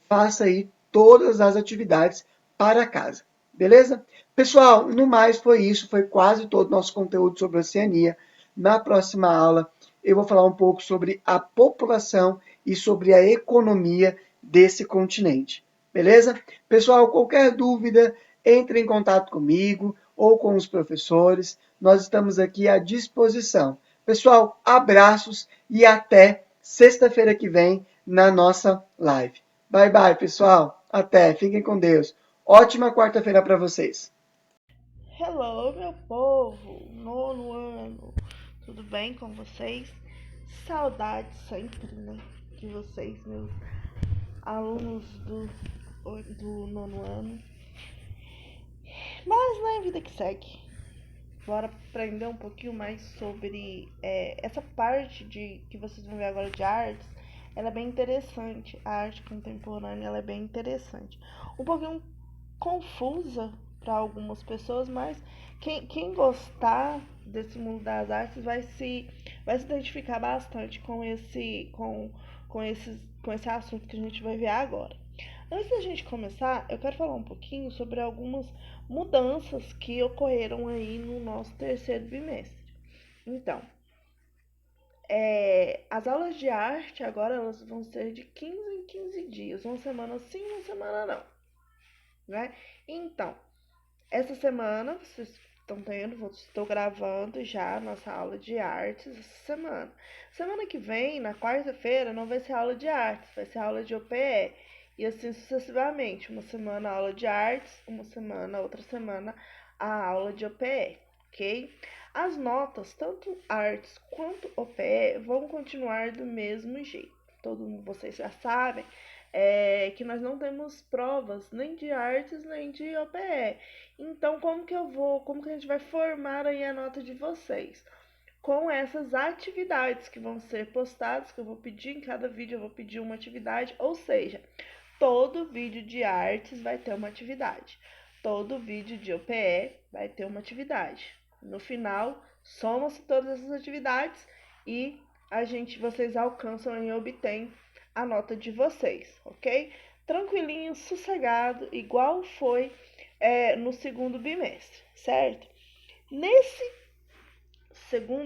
faça aí todas as atividades para casa, beleza? Pessoal, no mais foi isso, foi quase todo o nosso conteúdo sobre a Oceania. Na próxima aula, eu vou falar um pouco sobre a população e sobre a economia desse continente. Beleza? Pessoal, qualquer dúvida, entre em contato comigo ou com os professores. Nós estamos aqui à disposição. Pessoal, abraços e até sexta-feira que vem na nossa live. Bye bye, pessoal. Até. Fiquem com Deus. Ótima quarta-feira para vocês. Hello, meu povo! Nono ano, tudo bem com vocês? Saudades sempre, né? De vocês, meus alunos do nono ano. Mas não é a vida que segue. Bora aprender um pouquinho mais sobre essa parte de que vocês vão ver agora de artes. Ela é bem interessante. A arte contemporânea ela é bem interessante. Um pouquinho confusa para algumas pessoas, mas quem gostar desse mundo das artes vai se identificar bastante com esse assunto que a gente vai ver agora. Antes da gente começar, eu quero falar um pouquinho sobre algumas mudanças que ocorreram aí no nosso terceiro bimestre. Então, as aulas de arte agora elas vão ser de 15 em 15 dias, uma semana sim, uma semana não, né? Então, essa semana vocês estão tendo, estou gravando já a nossa aula de artes essa semana. Semana que vem, na quarta-feira, não vai ser aula de artes, vai ser aula de OPE. E assim sucessivamente. Uma semana aula de artes, uma semana, outra semana a aula de OPE, ok? As notas, tanto artes quanto OPE, vão continuar do mesmo jeito. Vocês já sabem que nós não temos provas nem de artes nem de OPE. Então, como que a gente vai formar aí a nota de vocês? Com essas atividades que vão ser postadas, que eu vou pedir em cada vídeo, eu vou pedir uma atividade, ou seja, todo vídeo de artes vai ter uma atividade. Todo vídeo de OPE vai ter uma atividade. No final, soma-se todas essas atividades e vocês alcançam e obtêm a nota de vocês, ok? Tranquilinho, sossegado, igual foi no segundo bimestre, certo? Nesse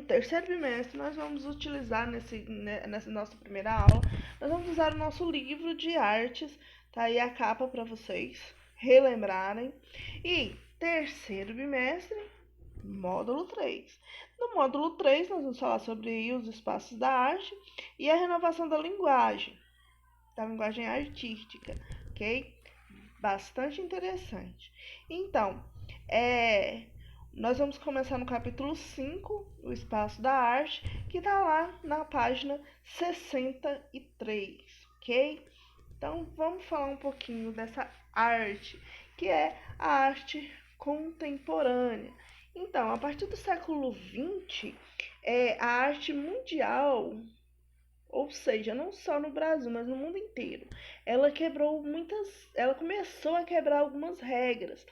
terceiro bimestre, nós vamos utilizar nessa nossa primeira aula, nós vamos usar o nosso livro de artes, tá aí a capa para vocês relembrarem. E terceiro bimestre, módulo 3. No módulo 3, nós vamos falar sobre os espaços da arte e a renovação da linguagem artística, ok? Bastante interessante. Então, nós vamos começar no capítulo 5, o espaço da arte, que está lá na página 63, ok? Então, vamos falar um pouquinho dessa arte, que é a arte contemporânea. Então, a partir do século XX, a arte mundial, ou seja, não só no Brasil, mas no mundo inteiro, ela começou a quebrar algumas regras.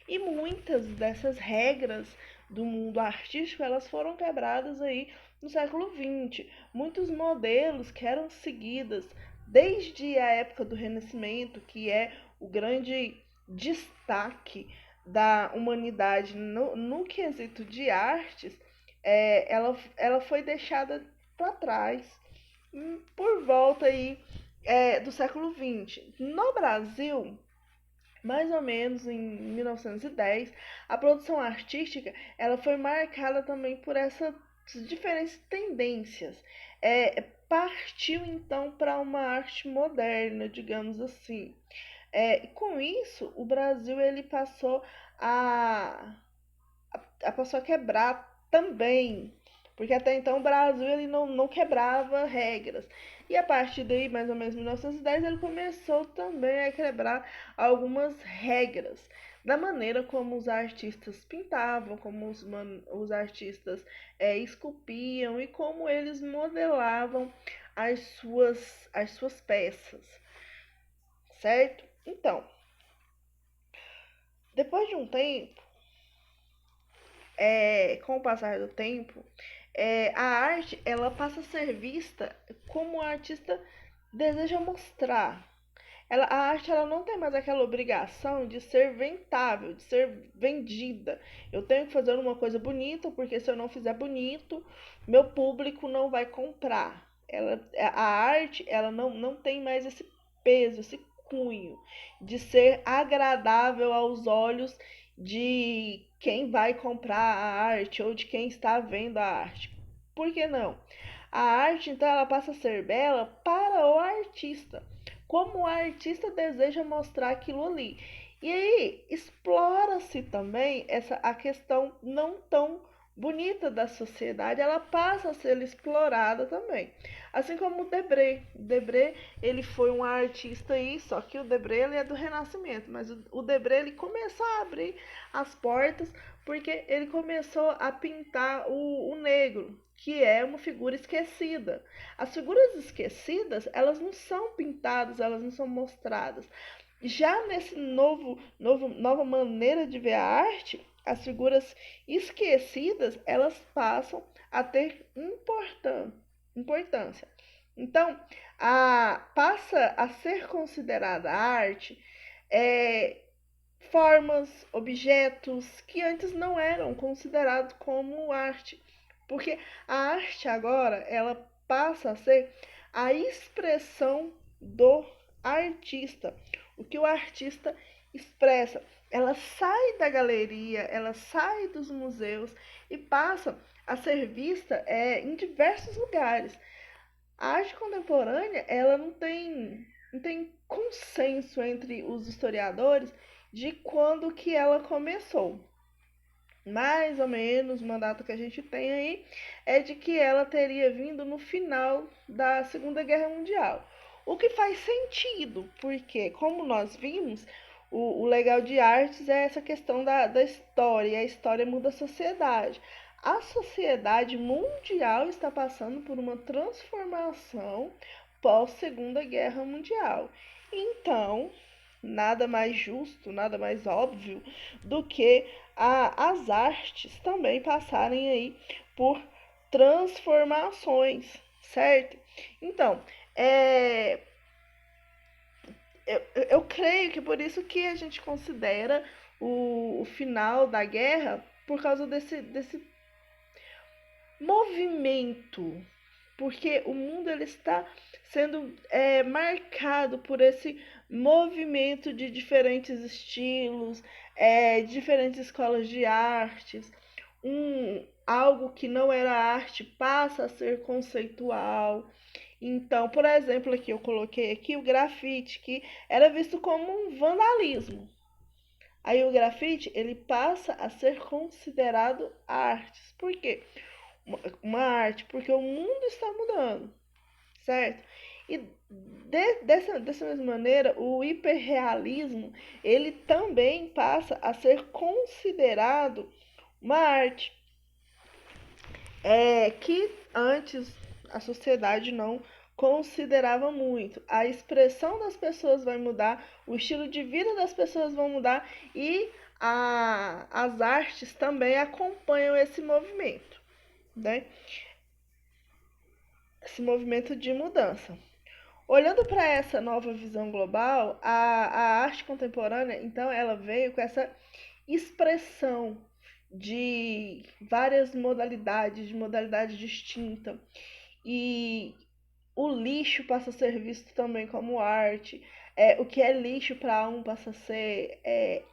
E muitas dessas regras do mundo artístico, elas foram quebradas aí no século XX. Muitos modelos que eram seguidas desde a época do Renascimento, que é o grande destaque da humanidade no quesito de artes, ela foi deixada para trás por volta aí do século XX. No Brasil, mais ou menos em 1910, a produção artística ela foi marcada também por essas diferentes tendências. Partiu então para uma arte moderna, digamos assim. E com isso, o Brasil ele passou a quebrar também, porque até então o Brasil ele não quebrava regras. E a partir daí, mais ou menos 1910, ele começou também a quebrar algumas regras da maneira como os artistas pintavam, como os artistas esculpiam e como eles modelavam as suas peças, certo? Então, depois de um tempo, com o passar do tempo, a arte ela passa a ser vista como o artista deseja mostrar. A arte ela não tem mais aquela obrigação de ser ventável, de ser vendida. Eu tenho que fazer uma coisa bonita, porque se eu não fizer bonito, meu público não vai comprar. A arte ela não tem mais esse peso, esse cunho de ser agradável aos olhos de quem vai comprar a arte ou de quem está vendo a arte. Por que não? A arte, então, ela passa a ser bela para o artista, como o artista deseja mostrar aquilo ali. E aí explora-se também a questão não tão bonita da sociedade, ela passa a ser explorada também. Assim como o Debré. O Debré, ele foi um artista aí, só que o Debré ele é do Renascimento, mas o Debré ele começou a abrir as portas porque ele começou a pintar o negro, que é uma figura esquecida. As figuras esquecidas, elas não são pintadas, elas não são mostradas. Já nesse nova maneira de ver a arte, as figuras esquecidas, elas passam a ter importância. Então, passa a ser considerada arte formas, objetos que antes não eram considerados como arte. Porque a arte agora, ela passa a ser a expressão do artista. O que o artista expressa. Ela sai da galeria, ela sai dos museus e passa a ser vista em diversos lugares. A arte contemporânea, ela não tem consenso entre os historiadores de quando que ela começou. Mais ou menos, uma data que a gente tem aí é de que ela teria vindo no final da Segunda Guerra Mundial. O que faz sentido, porque, como nós vimos, o legal de artes é essa questão da história, e a história muda a sociedade. A sociedade mundial está passando por uma transformação pós-Segunda Guerra Mundial. Então, nada mais justo, nada mais óbvio do que as artes também passarem aí por transformações, certo? Então, eu creio que por isso que a gente considera o final da guerra por causa desse movimento, porque o mundo ele está sendo marcado por esse movimento de diferentes estilos, diferentes escolas de artes. Algo que não era arte passa a ser conceitual. Então, por exemplo, aqui eu coloquei aqui o grafite, que era visto como um vandalismo. Aí o grafite ele passa a ser considerado arte. Por quê? Uma arte, porque o mundo está mudando, certo? E dessa mesma maneira, o hiperrealismo, ele também passa a ser considerado uma arte, que antes a sociedade não considerava muito. A expressão das pessoas vai mudar, o estilo de vida das pessoas vai mudar e as artes também acompanham esse movimento, né? Esse movimento de mudança. Olhando para essa nova visão global, a arte contemporânea, então, ela veio com essa expressão de várias modalidades, de modalidade distinta. E o lixo passa a ser visto também como arte. O que é lixo para um passa a ser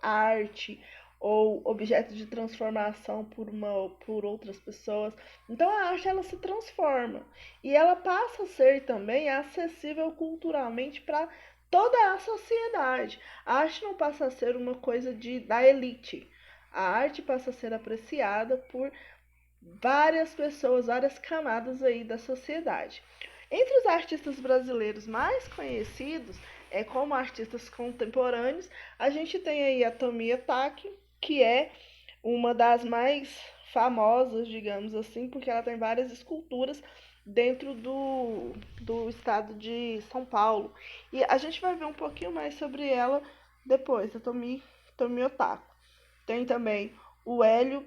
arte ou objeto de transformação por outras pessoas. Então a arte ela se transforma e ela passa a ser também acessível culturalmente para toda a sociedade. A arte não passa a ser uma coisa da elite. A arte passa a ser apreciada por várias pessoas, várias camadas aí da sociedade. Entre os artistas brasileiros mais conhecidos, como artistas contemporâneos, a gente tem aí a Tomi Otaki, que é uma das mais famosas, digamos assim, porque ela tem várias esculturas dentro do estado de São Paulo. E a gente vai ver um pouquinho mais sobre ela depois, a Tomi Otaki. Tem também o Hélio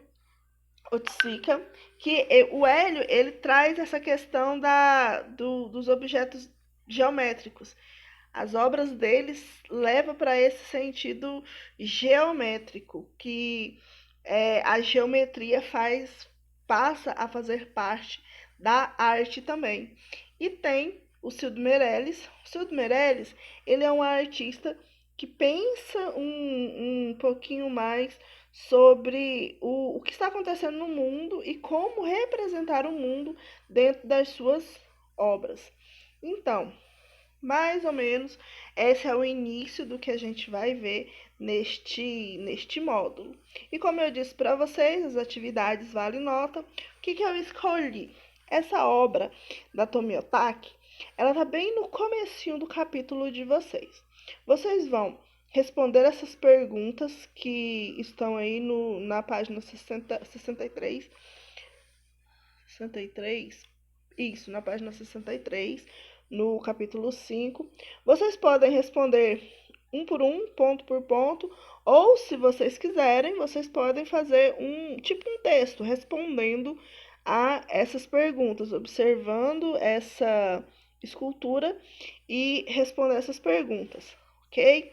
Otsika, que o Hélio ele traz essa questão dos objetos geométricos. As obras deles levam para esse sentido geométrico, que a geometria passa a fazer parte da arte também. E tem o Cildo Meirelles. O Cildo Meirelles ele é um artista que pensa um pouquinho mais sobre o que está acontecendo no mundo e como representar o mundo dentro das suas obras. Então, mais ou menos, esse é o início do que a gente vai ver neste módulo. E como eu disse para vocês, as atividades vale nota. O que eu escolhi? Essa obra da Tomi Otaki, ela está bem no comecinho do capítulo de vocês. Vocês vão responder essas perguntas que estão aí na página 63. Isso, na página 63, no capítulo 5. Vocês podem responder um por um, ponto por ponto, ou se vocês quiserem, vocês podem fazer um texto respondendo a essas perguntas, observando essa escultura e responder essas perguntas, ok?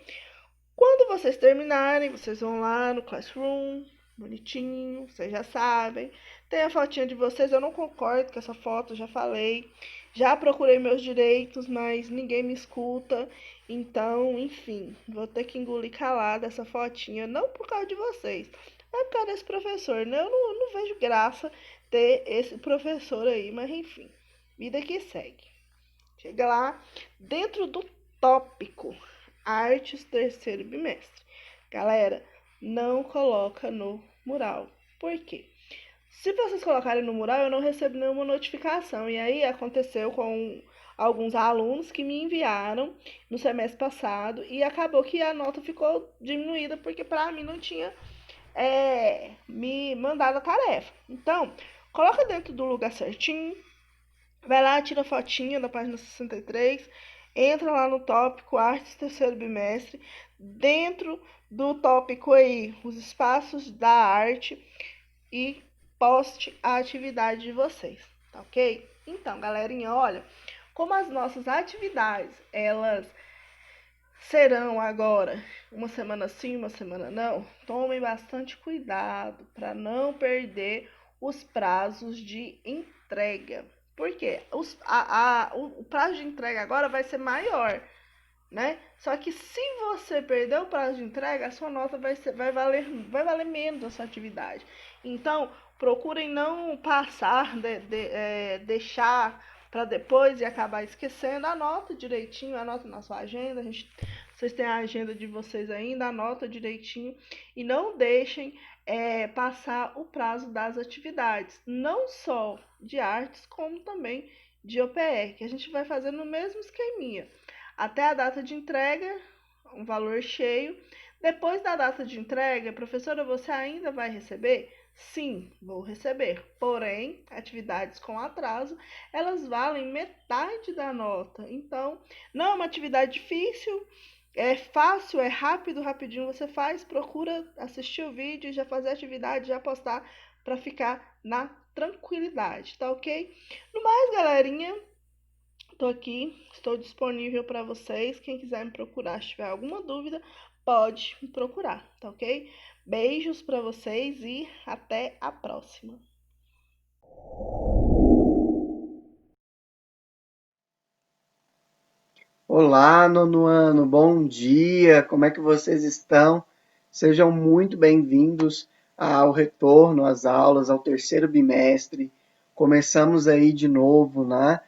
Quando vocês terminarem, vocês vão lá no Classroom, bonitinho, vocês já sabem. Tem a fotinha de vocês, eu não concordo com essa foto, já falei. Já procurei meus direitos, mas ninguém me escuta. Então, enfim, vou ter que engolir calada essa fotinha, não por causa de vocês, é por causa desse professor, né? Eu não vejo graça ter esse professor aí, mas enfim, vida que segue. Chega lá, dentro do tópico Artes terceiro bimestre. Galera, não coloca no mural. Por quê? Se vocês colocarem no mural, eu não recebo nenhuma notificação. E aí aconteceu com alguns alunos que me enviaram no semestre passado e acabou que a nota ficou diminuída porque para mim não tinha me mandado a tarefa. Então, coloca dentro do lugar certinho. Vai lá, tira a fotinha da página 63. Entra lá no tópico Artes terceiro bimestre, dentro do tópico aí, os espaços da arte e poste a atividade de vocês, tá ok? Então, galerinha, olha, como as nossas atividades, elas serão agora uma semana sim, uma semana não, tomem bastante cuidado para não perder os prazos de entrega. Por quê? O prazo de entrega agora vai ser maior, né? Só que se você perder o prazo de entrega, a sua nota vai valer menos a sua atividade. Então, procurem não passar, deixar para depois e acabar esquecendo. Anota direitinho, anota na sua agenda. Vocês têm a agenda de vocês ainda, anota direitinho e não deixem passar o prazo das atividades, não só de artes, como também de OPR, que a gente vai fazer no mesmo esqueminha. Até a data de entrega, um valor cheio. Depois da data de entrega, professora, você ainda vai receber? Sim, vou receber. Porém, atividades com atraso, elas valem metade da nota. Então, não é uma atividade difícil, É fácil, é rápido, rapidinho você faz, procura assistir o vídeo, já fazer a atividade, já postar para ficar na tranquilidade, tá ok? No mais, galerinha, tô aqui, estou disponível para vocês. Quem quiser me procurar, se tiver alguma dúvida, pode me procurar, tá ok? Beijos para vocês e até a próxima. Olá, nono ano, bom dia, como é que vocês estão? Sejam muito bem-vindos ao retorno às aulas, ao terceiro bimestre. Começamos aí de novo, né?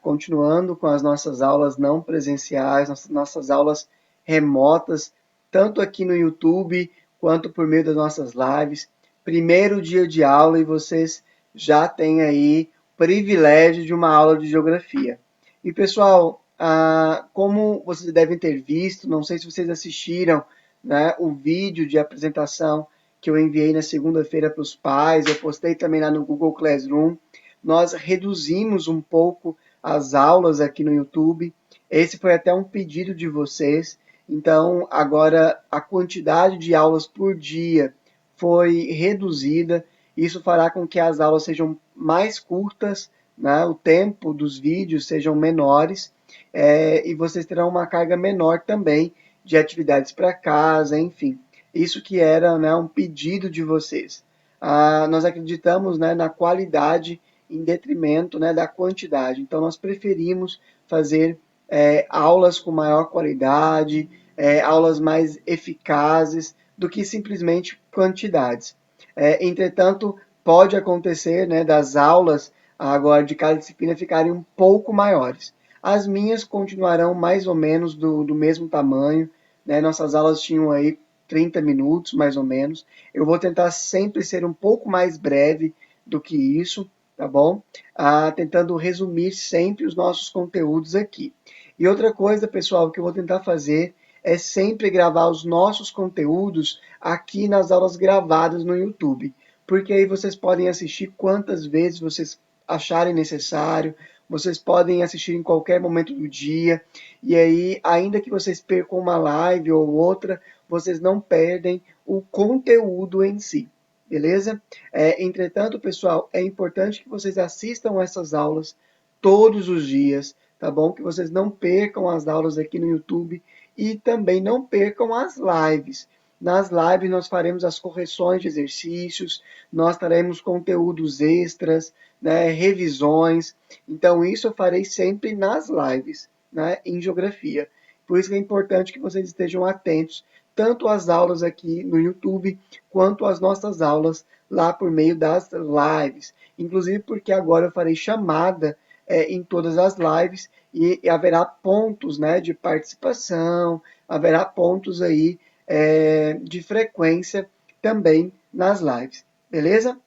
Continuando com as nossas aulas não presenciais, nossas aulas remotas, tanto aqui no YouTube quanto por meio das nossas lives. Primeiro dia de aula e vocês já têm aí o privilégio de uma aula de geografia. E pessoal, como vocês devem ter visto, não sei se vocês assistiram, né, o vídeo de apresentação que eu enviei na segunda-feira para os pais, eu postei também lá no Google Classroom. Nós reduzimos um pouco as aulas aqui no YouTube. Esse foi até um pedido de vocês. Então, agora a quantidade de aulas por dia foi reduzida. Isso fará com que as aulas sejam mais curtas, né, o tempo dos vídeos sejam menores, e vocês terão uma carga menor também de atividades para casa, enfim. Isso que era, né, um pedido de vocês. Nós acreditamos, né, na qualidade em detrimento, né, da quantidade. Então, nós preferimos fazer aulas com maior qualidade, aulas mais eficazes, do que simplesmente quantidades. Entretanto, pode acontecer, né, das aulas agora de cada disciplina ficarem um pouco maiores. As minhas continuarão mais ou menos do mesmo tamanho, né? Nossas aulas tinham aí 30 minutos, mais ou menos. Eu vou tentar sempre ser um pouco mais breve do que isso, tá bom? Tentando resumir sempre os nossos conteúdos aqui. E outra coisa, pessoal, que eu vou tentar fazer é sempre gravar os nossos conteúdos aqui nas aulas gravadas no YouTube, porque aí vocês podem assistir quantas vezes vocês acharem necessário, vocês podem assistir em qualquer momento do dia, e aí, ainda que vocês percam uma live ou outra, vocês não perdem o conteúdo em si, beleza? Entretanto, pessoal, é importante que vocês assistam essas aulas todos os dias, tá bom? Que vocês não percam as aulas aqui no YouTube e também não percam as lives. Nas lives nós faremos as correções de exercícios, nós teremos conteúdos extras, né, revisões. Então isso eu farei sempre nas lives, né, em geografia. Por isso que é importante que vocês estejam atentos tanto às aulas aqui no YouTube quanto às nossas aulas lá por meio das lives. Inclusive porque agora eu farei chamada em todas as lives e haverá pontos, né, de participação, haverá pontos aí de frequência também nas lives, beleza?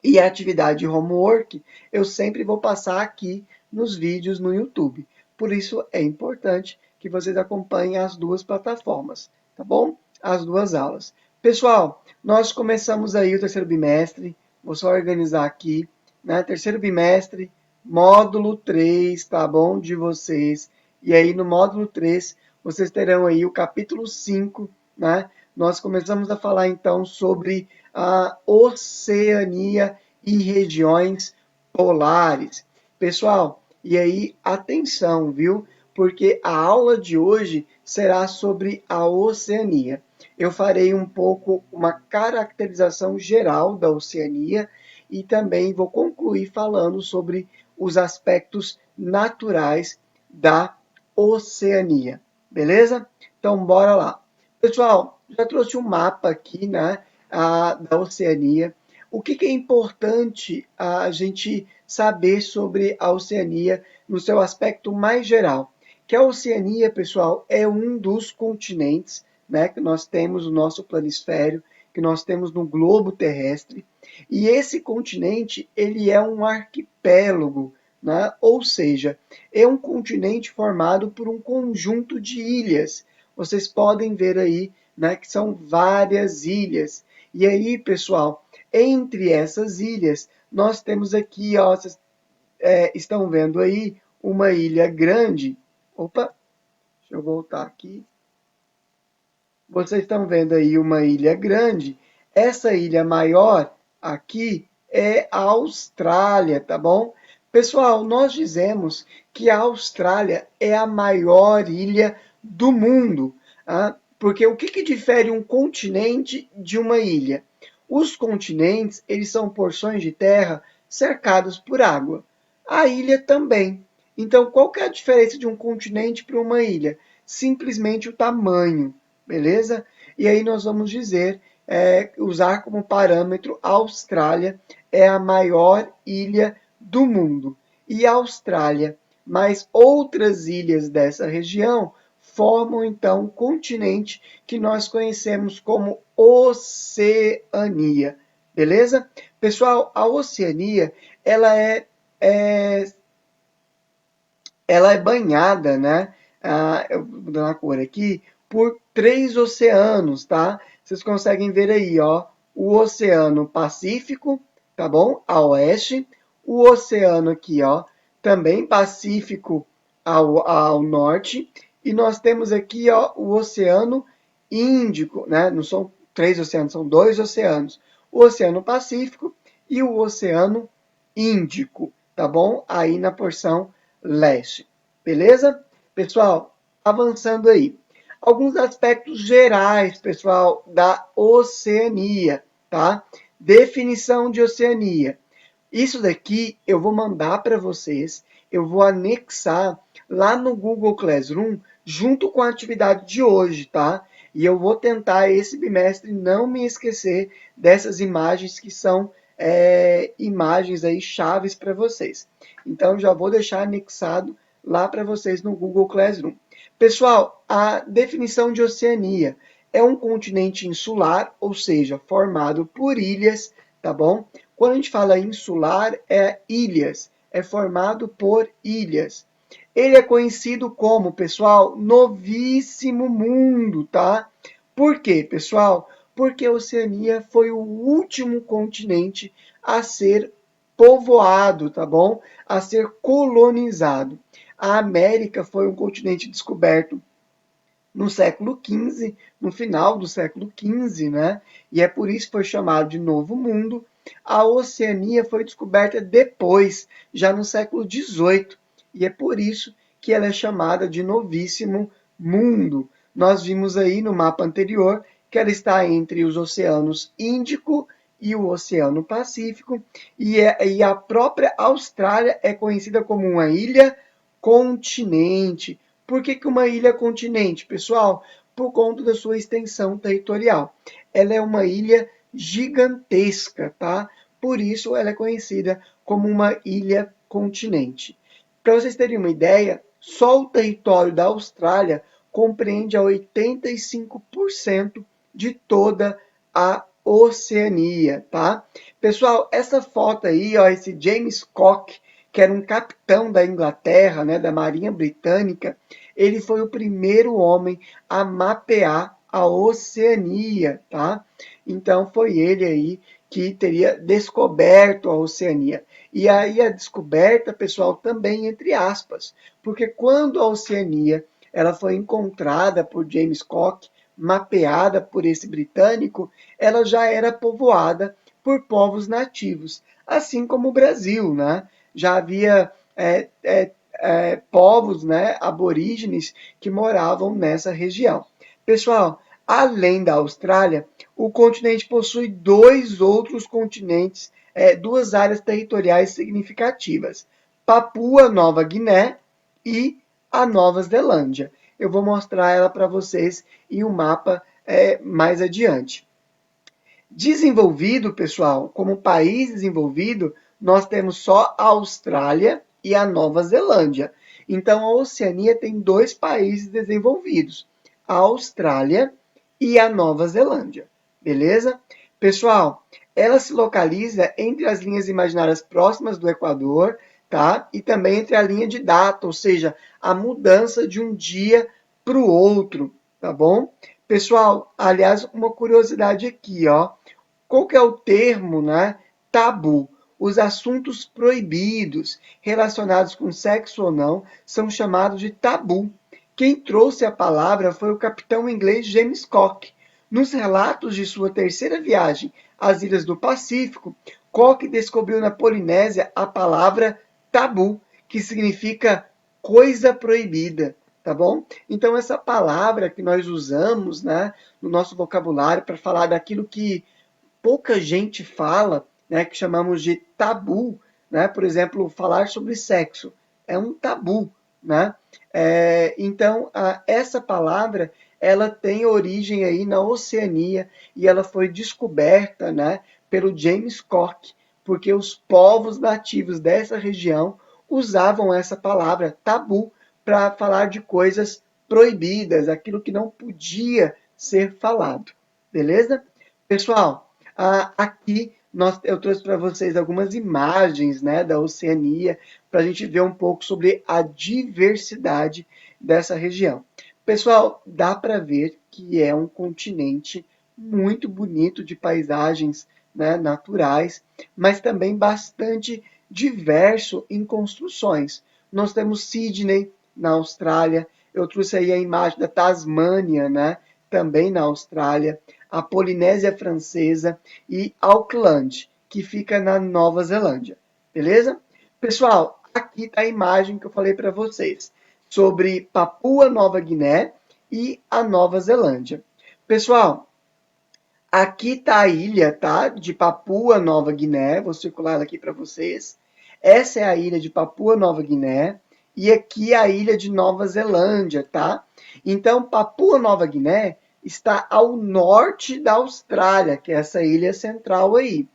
E a atividade de homework eu sempre vou passar aqui nos vídeos no YouTube. Por isso é importante que vocês acompanhem as duas plataformas, tá bom? As duas aulas. Pessoal, nós começamos aí o terceiro bimestre. Vou só organizar aqui, né? Terceiro bimestre, módulo 3, tá bom? De vocês. E aí no módulo 3, vocês terão aí o capítulo 5, né? Nós começamos a falar então sobre a Oceania e regiões polares. Pessoal, e aí atenção, viu? Porque a aula de hoje será sobre a Oceania. Eu farei um pouco uma caracterização geral da Oceania e também vou concluir falando sobre os aspectos naturais da Oceania. Beleza? Então, bora lá. Pessoal, já trouxe um mapa aqui, né, da Oceania. O que é importante a gente saber sobre a Oceania no seu aspecto mais geral? Que a Oceania, pessoal, é um dos continentes, né, que nós temos no nosso planisfério, que nós temos no globo terrestre. E esse continente, ele é um arquipélago, né? Ou seja, é um continente formado por um conjunto de ilhas. Vocês podem ver aí, né, que são várias ilhas. E aí, pessoal, entre essas ilhas, nós temos aqui, ó, vocês estão vendo aí, uma ilha grande. Opa, Deixa eu voltar aqui. Vocês estão vendo aí uma ilha grande. Essa ilha maior aqui é a Austrália, tá bom? Pessoal, nós dizemos que a Austrália é a maior ilha do mundo, porque o que difere um continente de uma ilha? Os continentes, eles são porções de terra cercadas por água. A ilha também. Então, qual que é a diferença de um continente para uma ilha? Simplesmente o tamanho, beleza? E aí nós vamos dizer, usar como parâmetro a Austrália é a maior ilha do mundo. E a Austrália, mais outras ilhas dessa região, formam então um continente que nós conhecemos como Oceania, beleza? Pessoal, a Oceania, é ela é banhada, né? Eu vou dar uma cor aqui, por 3 oceanos, tá? Vocês conseguem ver aí, ó, o Oceano Pacífico, tá bom? A oeste, o oceano aqui, ó, também Pacífico ao norte, e nós temos aqui, ó, o Oceano Índico, né? Não são 3 oceanos, são 2 oceanos. O Oceano Pacífico e o Oceano Índico, tá bom? Aí na porção leste. Beleza? Pessoal, avançando aí. Alguns aspectos gerais, pessoal, da Oceania, tá? Definição de Oceania. Isso daqui eu vou mandar para vocês, eu vou anexar lá no Google Classroom, junto com a atividade de hoje, tá? E eu vou tentar esse bimestre não me esquecer dessas imagens que são imagens aí chaves para vocês. Então já vou deixar anexado lá para vocês no Google Classroom. Pessoal, a definição de Oceania é um continente insular, ou seja, formado por ilhas, tá bom? Quando a gente fala insular, é ilhas, é formado por ilhas. Ele é conhecido como, pessoal, novíssimo mundo, tá? Por quê, pessoal? Porque a Oceania foi o último continente a ser povoado, tá bom? A ser colonizado. A América foi um continente descoberto no século XV, no final do século XV, né? E é por isso que foi chamado de Novo Mundo. A Oceania foi descoberta depois, já no século XVIII, e é por isso que ela é chamada de Novíssimo Mundo. Nós vimos aí no mapa anterior que ela está entre os oceanos Índico e o Oceano Pacífico, e a própria Austrália é conhecida como uma ilha continente. Por que uma ilha continente, pessoal? Por conta da sua extensão territorial. Ela é uma ilha gigantesca, tá? Por isso ela é conhecida como uma ilha continente. Para vocês terem uma ideia, só o território da Austrália compreende a 85% de toda a Oceania, tá? Pessoal, essa foto aí, ó, esse James Cook, que era um capitão da Inglaterra, né, da Marinha Britânica, ele foi o primeiro homem a mapear a Oceania, tá? Então foi ele aí que teria descoberto a Oceania. E aí a descoberta, pessoal, também entre aspas, porque quando a Oceania ela foi encontrada por James Cook, mapeada por esse britânico, ela já era povoada por povos nativos, assim como o Brasil, né? Já havia povos, né, aborígenes que moravam nessa região. Pessoal, além da Austrália, o continente possui 2 outros continentes, 2 áreas territoriais significativas: Papua Nova Guiné e a Nova Zelândia. Eu vou mostrar ela para vocês em um mapa mais adiante. Desenvolvido, pessoal, como país desenvolvido, nós temos só a Austrália e a Nova Zelândia. Então, a Oceania tem 2 países desenvolvidos, a Austrália e a Nova Zelândia. Beleza? Pessoal, ela se localiza entre as linhas imaginárias próximas do Equador, tá? E também entre a linha de data, ou seja, a mudança de um dia para o outro, tá bom? Pessoal, aliás, uma curiosidade aqui, ó. Qual que é o termo, né? Tabu. Os assuntos proibidos relacionados com sexo ou não são chamados de tabu, Quem trouxe a palavra foi o capitão inglês James Cook. Nos relatos de sua terceira viagem às ilhas do Pacífico, Cook descobriu na Polinésia a palavra tabu, que significa coisa proibida, tá bom? Então essa palavra que nós usamos, né, no nosso vocabulário para falar daquilo que pouca gente fala, né, que chamamos de tabu, né? Por exemplo, falar sobre sexo é um tabu, né? Então, essa palavra ela tem origem aí na Oceania e ela foi descoberta, né, pelo James Cook, porque os povos nativos dessa região usavam essa palavra tabu para falar de coisas proibidas, aquilo que não podia ser falado, beleza? Pessoal, aqui eu trouxe para vocês algumas imagens, né, da Oceania, para a gente ver um pouco sobre a diversidade dessa região. Pessoal, dá para ver que é um continente muito bonito de paisagens, né, naturais, mas também bastante diverso em construções. Nós temos Sydney, na Austrália, eu trouxe aí a imagem da Tasmânia, né, também na Austrália, a Polinésia Francesa e Auckland, que fica na Nova Zelândia. Beleza? Pessoal, aqui está a imagem que eu falei para vocês sobre Papua Nova Guiné e a Nova Zelândia. Pessoal, aqui está a ilha, tá? De Papua Nova Guiné. Vou circular ela aqui para vocês. Essa é a ilha de Papua Nova Guiné e aqui a ilha de Nova Zelândia, tá? Então, Papua Nova Guiné está ao norte da Austrália, que é essa ilha central aí.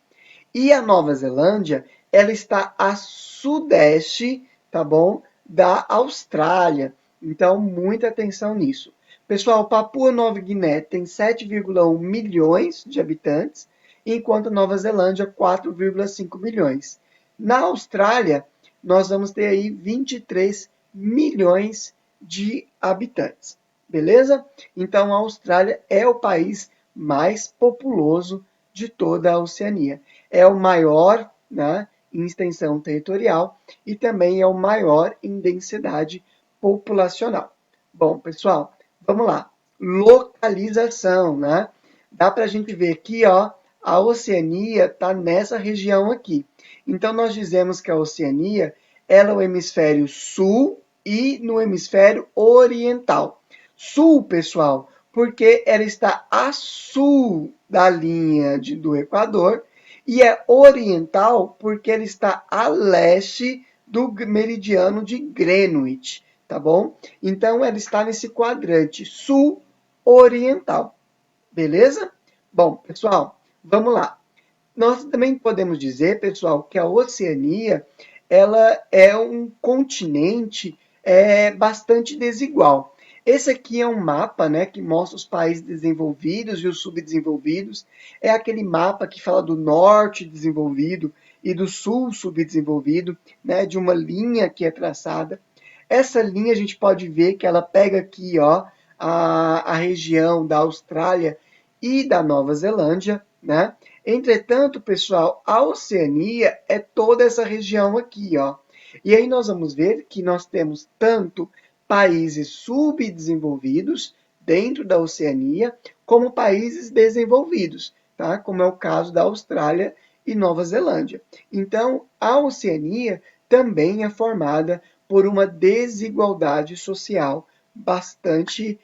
E a Nova Zelândia, ela está a sudeste, tá bom? Da Austrália. Então, muita atenção nisso. Pessoal, Papua Nova Guiné tem 7,1 milhões de habitantes, enquanto Nova Zelândia 4,5 milhões. Na Austrália, nós vamos ter aí 23 milhões de habitantes. Beleza? Então, a Austrália é o país mais populoso de toda a Oceania. É o maior, né, em extensão territorial e também é o maior em densidade populacional. Bom, pessoal, vamos lá. Localização, né? Dá para a gente ver aqui, ó, a Oceania está nessa região aqui. Então, nós dizemos que a Oceania ela é o hemisfério sul e no hemisfério oriental. Sul, pessoal, porque ela está a sul da linha do Equador, e é oriental porque ela está a leste do meridiano de Greenwich, tá bom? Então, ela está nesse quadrante sul-oriental, beleza? Bom, pessoal, vamos lá. Nós também podemos dizer, pessoal, que a Oceania ela é um continente bastante desigual. Esse aqui é um mapa, né, que mostra os países desenvolvidos e os subdesenvolvidos. É aquele mapa que fala do norte desenvolvido e do sul subdesenvolvido, né, de uma linha que é traçada. Essa linha a gente pode ver que ela pega aqui, ó, a região da Austrália e da Nova Zelândia, né? Entretanto, pessoal, a Oceania é toda essa região aqui, ó. E aí nós vamos ver que nós temos tanto países subdesenvolvidos dentro da Oceania, como países desenvolvidos, tá? Como é o caso da Austrália e Nova Zelândia. Então, a Oceania também é formada por uma desigualdade social bastante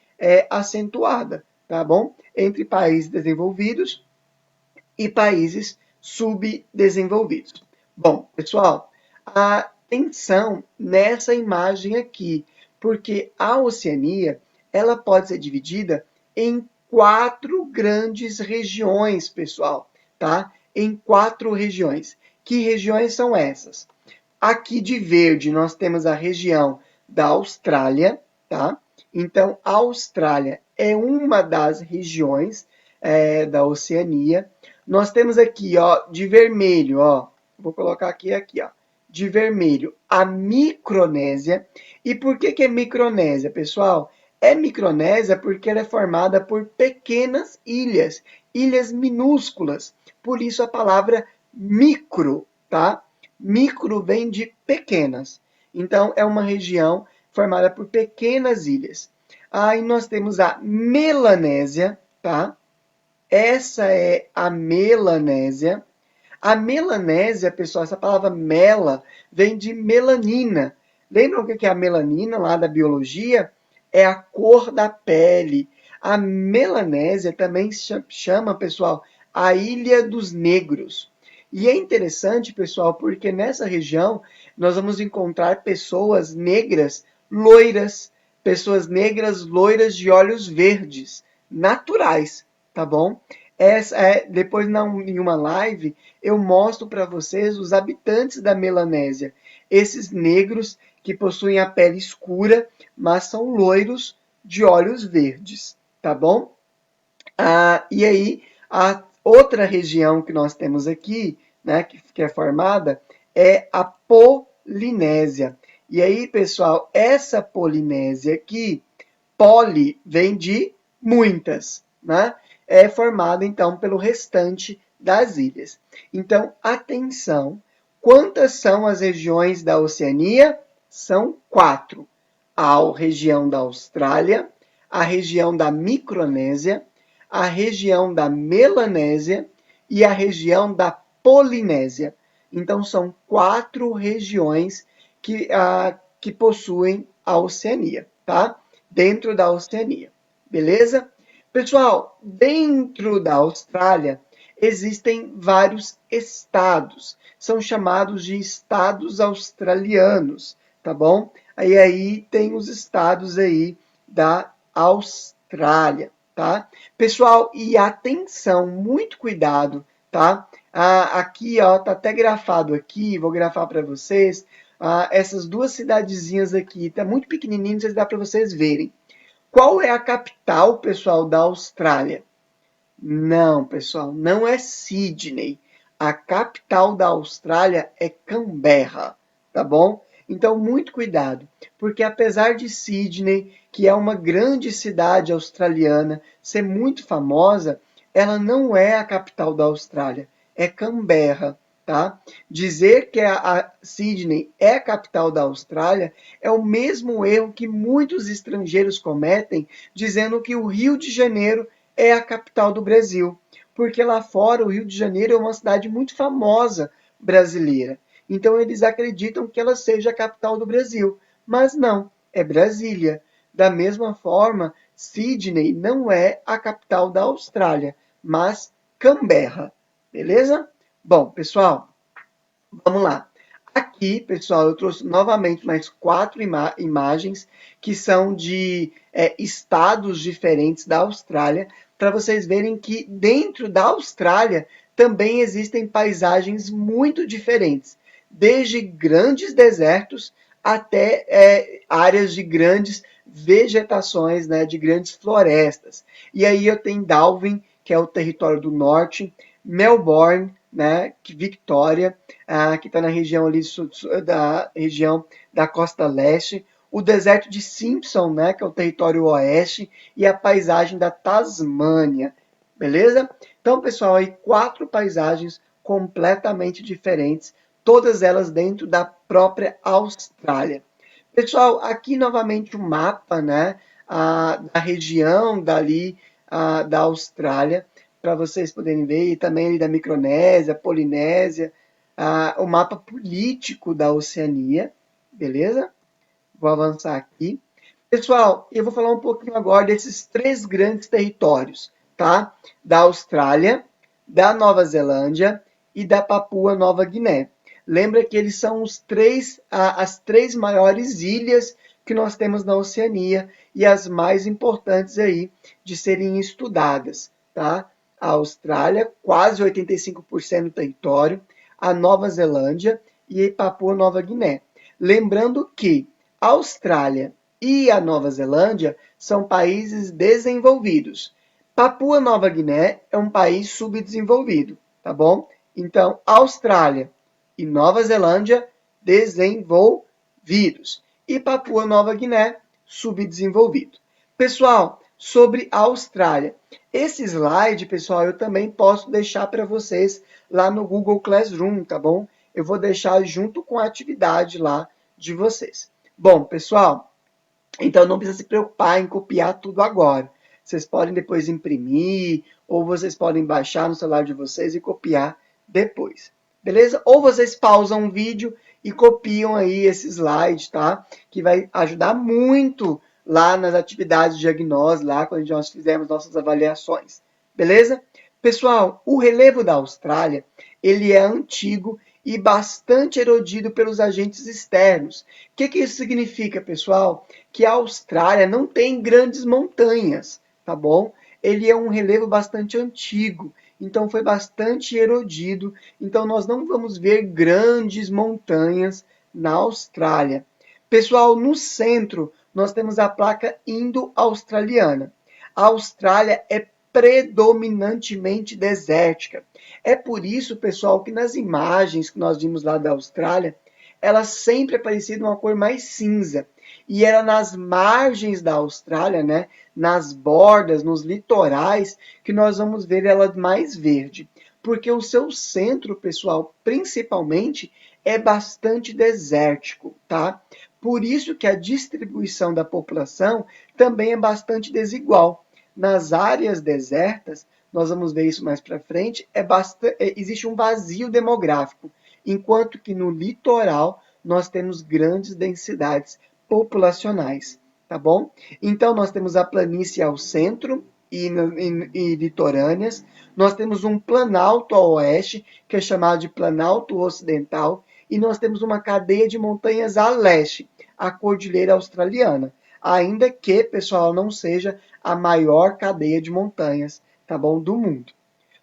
acentuada, tá bom? Entre países desenvolvidos e países subdesenvolvidos. Bom, pessoal, atenção nessa imagem aqui, porque a Oceania ela pode ser dividida em 4 grandes regiões, pessoal, tá? Em 4 regiões. Que regiões são essas? Aqui de verde nós temos a região da Austrália, tá? Então, a Austrália é uma das regiões da Oceania. Nós temos aqui, ó, de vermelho, ó, vou colocar aqui, ó, de vermelho, a Micronésia. E por que é Micronésia, pessoal? É Micronésia porque ela é formada por pequenas ilhas, ilhas minúsculas. Por isso a palavra micro, tá? Micro vem de pequenas. Então, é uma região formada por pequenas ilhas. Aí nós temos a Melanésia, tá? Essa é a Melanésia. A melanésia, pessoal, essa palavra mela vem de melanina. Lembram o que é a melanina lá da biologia? É a cor da pele. A Melanésia também chama, pessoal, a Ilha dos Negros. E é interessante, pessoal, porque nessa região nós vamos encontrar pessoas negras loiras, pessoas negras loiras de olhos verdes, naturais, tá bom? Depois, em uma live, eu mostro para vocês os habitantes da Melanésia. Esses negros que possuem a pele escura, mas são loiros de olhos verdes, tá bom? E aí, a outra região que nós temos aqui, né, que é formada, é a Polinésia. E aí, pessoal, essa Polinésia aqui, poli vem de muitas, né? É formada, então, pelo restante das ilhas. Então, atenção, quantas são as regiões da Oceania? São 4. A região da Austrália, a região da Micronésia, a região da Melanésia e a região da Polinésia. Então, são 4 regiões que possuem a Oceania, tá? Dentro da Oceania, beleza? Pessoal, dentro da Austrália existem vários estados, são chamados de estados australianos, tá bom? Aí tem os estados aí da Austrália, tá? Pessoal, e atenção, muito cuidado, tá? Aqui, ó, tá até grafado aqui, vou grafar para vocês. Essas duas cidadezinhas aqui, tá muito pequenininho, não sei se dá para vocês verem. Qual é a capital, pessoal, da Austrália? Não, pessoal, não é Sydney. A capital da Austrália é Canberra, tá bom? Então, muito cuidado, porque apesar de Sydney, que é uma grande cidade australiana, ser muito famosa, ela não é a capital da Austrália, é Canberra, tá? Dizer que a Sydney é a capital da Austrália é o mesmo erro que muitos estrangeiros cometem, dizendo que o Rio de Janeiro é a capital do Brasil, porque lá fora o Rio de Janeiro é uma cidade muito famosa brasileira. Então eles acreditam que ela seja a capital do Brasil, mas não, é Brasília. Da mesma forma, Sydney não é a capital da Austrália, mas Canberra, beleza? Bom, pessoal, vamos lá. Aqui, pessoal, eu trouxe novamente mais 4 imagens que são de estados diferentes da Austrália, para vocês verem que dentro da Austrália também existem paisagens muito diferentes, desde grandes desertos até áreas de grandes vegetações, né, de grandes florestas. E aí eu tenho Darwin, que é o território do norte, Melbourne, né, Victoria, que está na região ali da região da costa leste, o deserto de Simpson, né, que é o território oeste, e a paisagem da Tasmânia, beleza? Então, pessoal, aí 4 paisagens completamente diferentes, todas elas dentro da própria Austrália. Pessoal, aqui novamente o mapa, né, da região dali da Austrália, para vocês poderem ver, e também ali da Micronésia, Polinésia, o mapa político da Oceania, beleza? Vou avançar aqui. Pessoal, eu vou falar um pouquinho agora desses 3 grandes territórios, tá? Da Austrália, da Nova Zelândia e da Papua Nova Guiné. Lembra que eles são as 3 maiores ilhas que nós temos na Oceania e as mais importantes aí de serem estudadas, tá? A Austrália, quase 85% do território, a Nova Zelândia e a Papua Nova Guiné. Lembrando que a Austrália e a Nova Zelândia são países desenvolvidos. Papua Nova Guiné é um país subdesenvolvido, tá bom? Então, Austrália e Nova Zelândia, desenvolvidos. E Papua Nova Guiné, subdesenvolvido. Pessoal, sobre a Austrália. Esse slide, pessoal, eu também posso deixar para vocês lá no Google Classroom, tá bom? Eu vou deixar junto com a atividade lá de vocês. Bom, pessoal, Então não precisa se preocupar em copiar tudo agora. Vocês podem depois imprimir, ou vocês podem baixar no celular de vocês e copiar depois. Beleza? Ou vocês pausam o vídeo e copiam aí esse slide, tá? Que vai ajudar muito lá nas atividades de diagnóstico, lá quando nós fizermos nossas avaliações. Beleza? Pessoal, o relevo da Austrália, ele é antigo e bastante erodido pelos agentes externos. O que isso significa, pessoal? Que a Austrália não tem grandes montanhas, tá bom? Ele é um relevo bastante antigo, então foi bastante erodido, então nós não vamos ver grandes montanhas na Austrália. Pessoal, no centro nós temos a placa indo-australiana. A Austrália é predominantemente desértica. É por isso, pessoal, que nas imagens que nós vimos lá da Austrália, ela sempre aparecia de uma cor mais cinza. E era nas margens da Austrália, né, nas bordas, nos litorais, que nós vamos ver ela mais verde. Porque o seu centro, pessoal, principalmente, é bastante desértico, tá? Por isso que a distribuição da população também é bastante desigual. Nas áreas desertas, nós vamos ver isso mais para frente, existe um vazio demográfico, enquanto que no litoral nós temos grandes densidades populacionais, tá bom? Então nós temos a planície ao centro e litorâneas, nós temos um planalto ao oeste, que é chamado de Planalto Ocidental, e nós temos uma cadeia de montanhas a leste, a Cordilheira Australiana, ainda que, pessoal, não seja a maior cadeia de montanhas, tá bom, do mundo.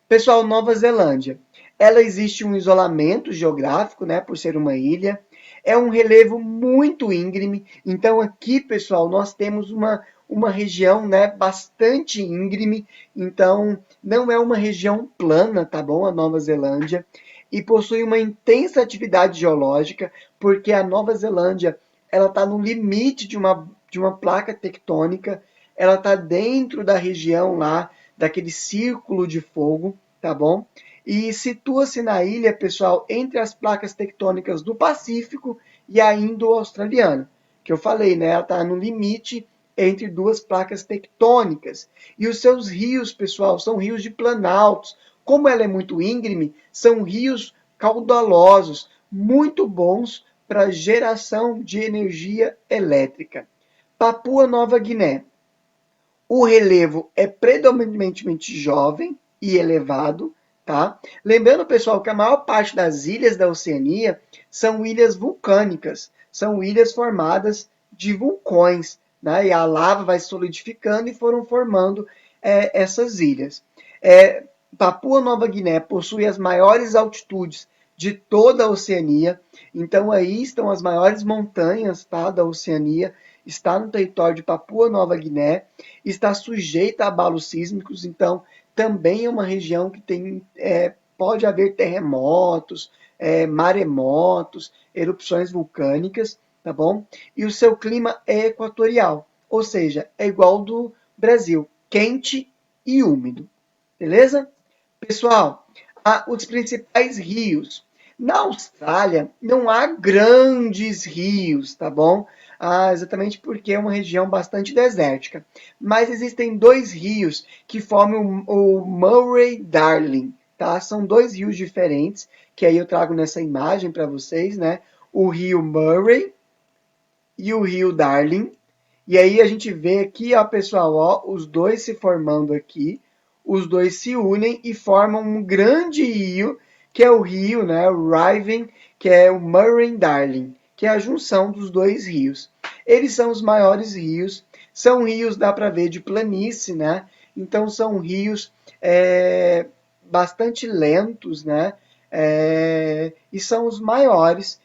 Pessoal, Nova Zelândia, ela existe um isolamento geográfico, né, por ser uma ilha, é um relevo muito íngreme, então aqui, pessoal, nós temos uma região, né, bastante íngreme, então não é uma região plana, tá bom, a Nova Zelândia, e possui uma intensa atividade geológica, porque a Nova Zelândia, ela está no limite de uma placa tectônica, ela está dentro da região lá, daquele círculo de fogo, tá bom? E situa-se na ilha, pessoal, entre as placas tectônicas do Pacífico e a Indo-Australiana, que eu falei, né? Ela está no limite entre duas placas tectônicas. E os seus rios, pessoal, são rios de planaltos. Como ela é muito íngreme, são rios caudalosos, muito bons para geração de energia elétrica. Papua Nova Guiné. O relevo é predominantemente jovem e elevado, tá? Lembrando, pessoal, que a maior parte das ilhas da Oceania são ilhas vulcânicas, são ilhas formadas de vulcões, né? E a lava vai solidificando e foram formando essas ilhas. Papua Nova Guiné possui as maiores altitudes de toda a Oceania, então aí estão as maiores montanhas, tá, da Oceania, está no território de Papua Nova Guiné, está sujeita a abalos sísmicos, então também é uma região que pode haver terremotos, maremotos, erupções vulcânicas, tá bom? E o seu clima é equatorial, ou seja, é igual ao do Brasil, quente e úmido, beleza? Pessoal, os principais rios. Na Austrália, não há grandes rios, tá bom? Exatamente porque é uma região bastante desértica. Mas existem dois rios que formam o Murray-Darling, tá? São dois rios diferentes, que aí eu trago nessa imagem para vocês, né? O rio Murray e o rio Darling. E aí a gente vê aqui, ó, pessoal, ó, os dois se formando aqui, os dois se unem e formam um grande rio, que é o rio, né, o Riven, que é o Murray-Darling, que é a junção dos dois rios. Eles são os maiores rios, são rios, dá para ver, de planície, né? Então são rios bastante lentos, né? E são os maiores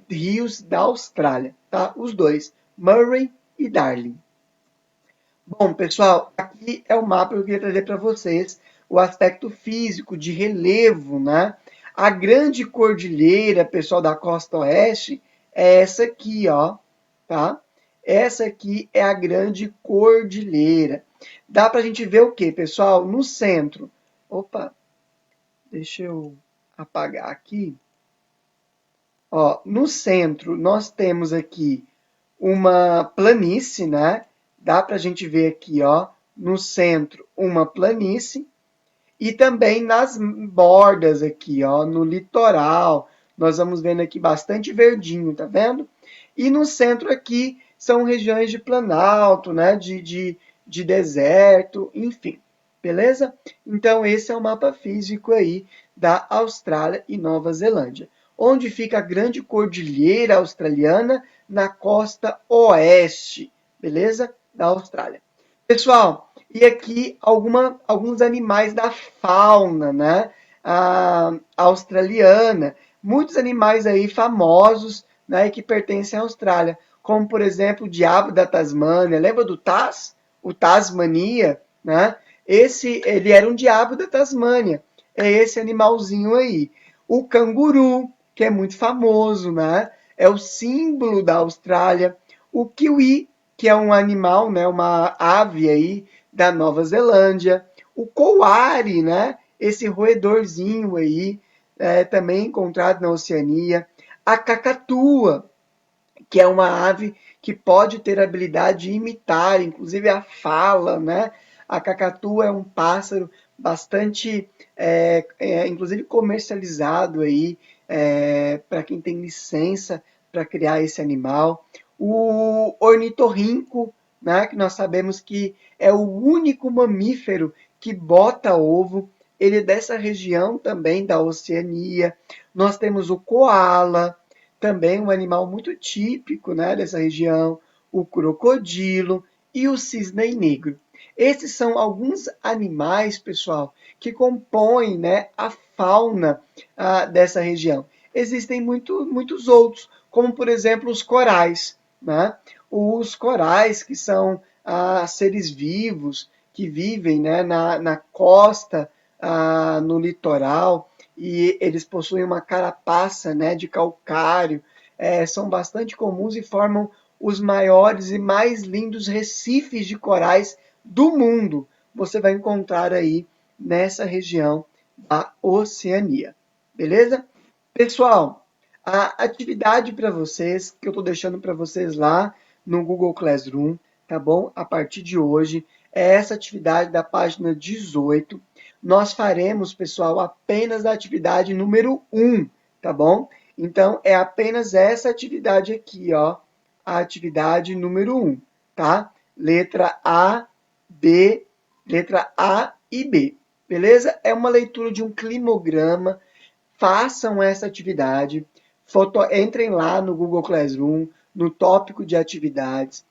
rios da Austrália, tá? Os dois, Murray e Darling. Bom, pessoal, aqui é o mapa que eu queria trazer para vocês, o aspecto físico de relevo, né? A grande cordilheira, pessoal, da costa oeste, é essa aqui, ó, tá? Essa aqui é a grande cordilheira. Dá para a gente ver o que, pessoal? No centro. Opa, deixa eu apagar aqui. Ó, no centro, nós temos aqui uma planície, né? Dá para a gente ver aqui, ó, no centro, uma planície. E também nas bordas aqui, ó, no litoral. Nós vamos vendo aqui bastante verdinho, tá vendo? E no centro aqui são regiões de planalto, né? De deserto, enfim. Beleza? Então, esse é o mapa físico aí da Austrália e Nova Zelândia. Onde fica a grande cordilheira australiana na costa oeste, beleza? Da Austrália. Pessoal, e aqui alguns animais da fauna, né? Australiana. Muitos animais aí famosos, né? Que pertencem à Austrália. Como, por exemplo, o diabo da Tasmânia. Lembra do Taz? O Tasmania, né? Ele era um diabo da Tasmânia. É esse animalzinho aí. O canguru, que é muito famoso, né? É o símbolo da Austrália. O kiwi, que é um animal, né, uma ave aí da Nova Zelândia. O coari, né, esse roedorzinho aí, também encontrado na Oceania. A cacatua, que é uma ave que pode ter a habilidade de imitar, inclusive a fala, né? A cacatua é um pássaro bastante, inclusive comercializado aí, para quem tem licença para criar esse animal. O ornitorrinco, né? Que nós sabemos que é o único mamífero que bota ovo. Ele é dessa região também da Oceania. Nós temos o coala, também um animal muito típico, né, dessa região, o crocodilo e o cisne negro. Esses são alguns animais, pessoal, que compõem, né, a fauna dessa região. Existem muitos outros, como por exemplo os corais, né? Os corais, que são seres vivos que vivem, né, na costa, no litoral, e eles possuem uma carapaça, né, de calcário, são bastante comuns e formam os maiores e mais lindos recifes de corais do mundo. Você vai encontrar aí nessa região da Oceania. Beleza? Pessoal, a atividade para vocês, que eu estou deixando para vocês lá no Google Classroom, tá bom? A partir de hoje, é essa atividade da página 18. Nós faremos, pessoal, apenas a atividade número 1, tá bom? Então, é apenas essa atividade aqui, ó, a atividade número 1, tá? Letra A e B, beleza? É uma leitura de um climograma. Façam essa atividade, entrem lá no Google Classroom, no tópico de atividades,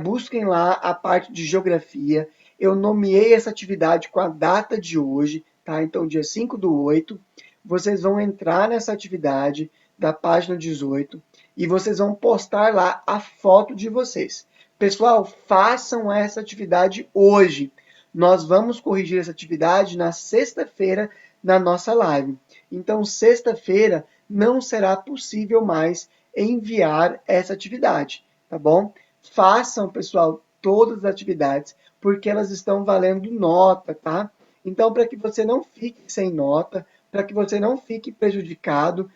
busquem lá a parte de geografia. Eu nomeei essa atividade com a data de hoje, tá? Então, dia 5/8, vocês vão entrar nessa atividade da página 18 e vocês vão postar lá a foto de vocês. Pessoal, façam essa atividade hoje. Nós vamos corrigir essa atividade na sexta-feira na nossa live. Então, sexta-feira não será possível mais enviar essa atividade, tá bom? Façam, pessoal, todas as atividades, porque elas estão valendo nota, tá? Então, para que você não fique sem nota, para que você não fique prejudicado,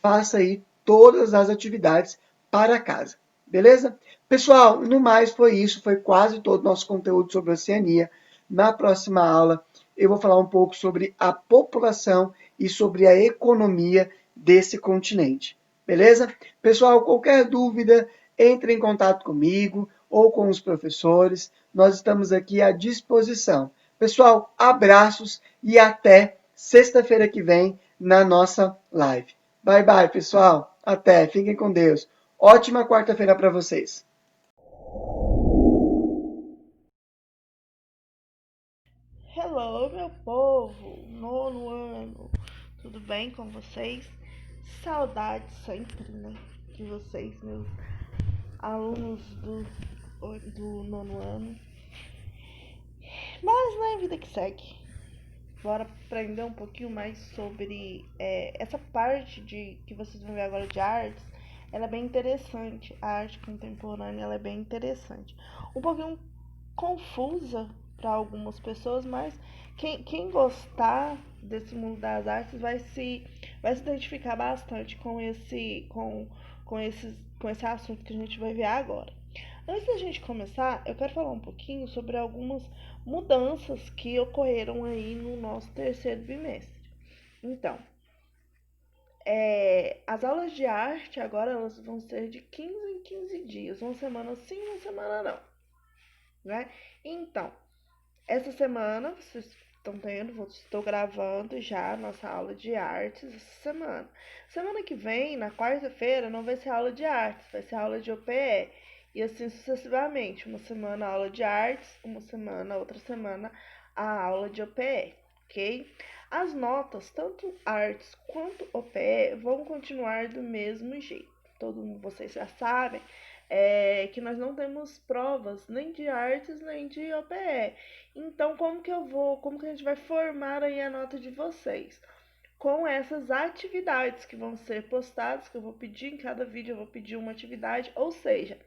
faça aí todas as atividades para casa, beleza? Pessoal, no mais foi isso, foi quase todo o nosso conteúdo sobre a Oceania. Na próxima aula, eu vou falar um pouco sobre a população e sobre a economia desse continente. Beleza? Pessoal, qualquer dúvida, entre em contato comigo ou com os professores. Nós estamos aqui à disposição. Pessoal, abraços e até sexta-feira que vem na nossa live. Bye bye, pessoal. Até. Fiquem com Deus. Ótima quarta-feira para vocês. Hello, meu povo, nono ano, tudo bem com vocês? Saudades sempre, né, de vocês, meus alunos do nono ano. Mas não é a vida que segue. Bora aprender um pouquinho mais sobre essa parte que vocês vão ver agora de artes. Ela é bem interessante. A arte contemporânea ela é bem interessante. Um pouquinho confusa, para algumas pessoas, mas quem gostar desse mundo das artes vai se identificar bastante com esse assunto que a gente vai ver agora. Antes da gente começar, eu quero falar um pouquinho sobre algumas mudanças que ocorreram aí no nosso terceiro bimestre. Então, as aulas de arte agora elas vão ser de 15 em 15 dias, uma semana sim, uma semana não, né? Então, essa semana vocês estão tendo, estou gravando já a nossa aula de artes essa semana. Semana que vem, na quarta-feira, não vai ser aula de artes, vai ser aula de OPE. E assim sucessivamente. Uma semana aula de artes, uma semana, outra semana a aula de OPE, ok? As notas, tanto artes quanto OPE, vão continuar do mesmo jeito. Vocês já sabem que nós não temos provas nem de artes nem de OPE. Então, como que a gente vai formar aí a nota de vocês? Com essas atividades que vão ser postadas, que eu vou pedir em cada vídeo, eu vou pedir uma atividade, ou seja,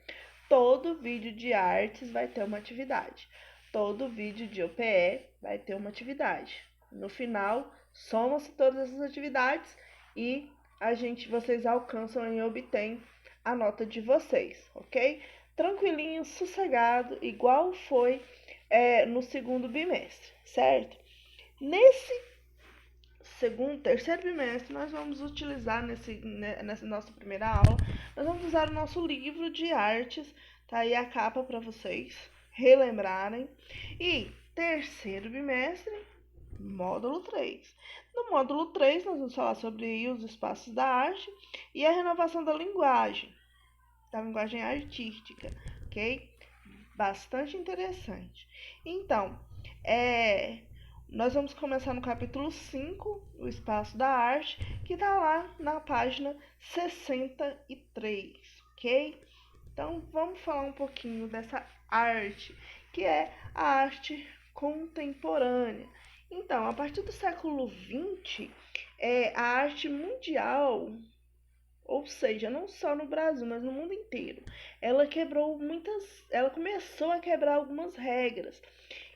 todo vídeo de artes vai ter uma atividade. Todo vídeo de OPE vai ter uma atividade. No final, soma-se todas essas atividades e vocês alcançam e obtêm a nota de vocês, ok? Tranquilinho, sossegado, igual foi no segundo bimestre, certo? Nesse terceiro bimestre, nós vamos utilizar nessa nossa primeira aula, nós vamos usar o nosso livro de artes, tá aí a capa para vocês relembrarem. E terceiro bimestre, módulo 3. No módulo 3, nós vamos falar sobre os espaços da arte e a renovação da linguagem artística, ok? Bastante interessante. Então, nós vamos começar no capítulo 5, o espaço da arte, que está lá na página 63, ok? Então, vamos falar um pouquinho dessa arte, que é a arte contemporânea. Então, a partir do século XX, a arte mundial, ou seja, não só no Brasil, mas no mundo inteiro, ela começou a quebrar algumas regras.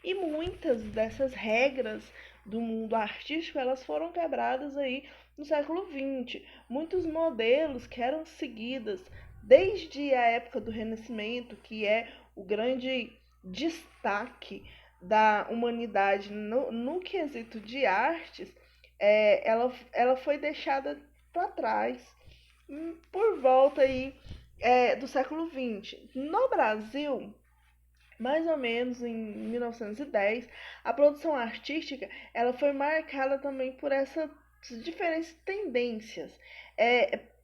E muitas dessas regras do mundo artístico, elas foram quebradas aí no século XX. Muitos modelos que eram seguidos desde a época do Renascimento, que é o grande destaque da humanidade no quesito de artes, ela foi deixada para trás por volta aí do século XX. No Brasil, mais ou menos em 1910, a produção artística ela foi marcada também por essas diferentes tendências.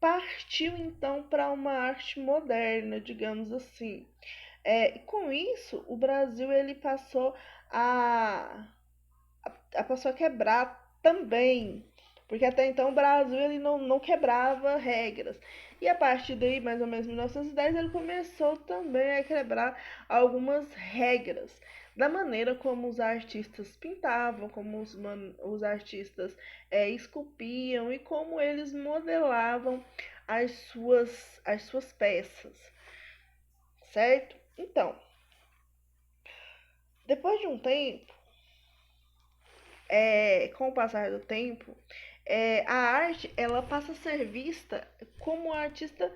Partiu então para uma arte moderna, digamos assim. Com isso, o Brasil ele passou a quebrar também, porque até então o Brasil ele não quebrava regras. E a partir daí, mais ou menos em 1910, ele começou também a quebrar algumas regras da maneira como os artistas pintavam, como os artistas esculpiam e como eles modelavam as suas peças, certo? Então, depois de um tempo, com o passar do tempo, a arte ela passa a ser vista como o artista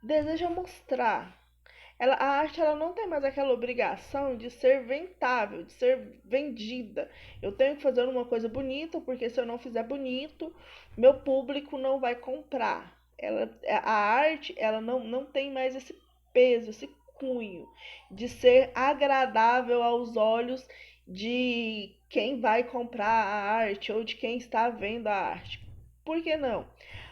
deseja mostrar. A arte ela não tem mais aquela obrigação de ser vendável, de ser vendida. Eu tenho que fazer uma coisa bonita, porque se eu não fizer bonito, meu público não vai comprar. A arte ela não tem mais esse peso, esse cunho de ser agradável aos olhos de quem vai comprar a arte ou de quem está vendo a arte. Por que não?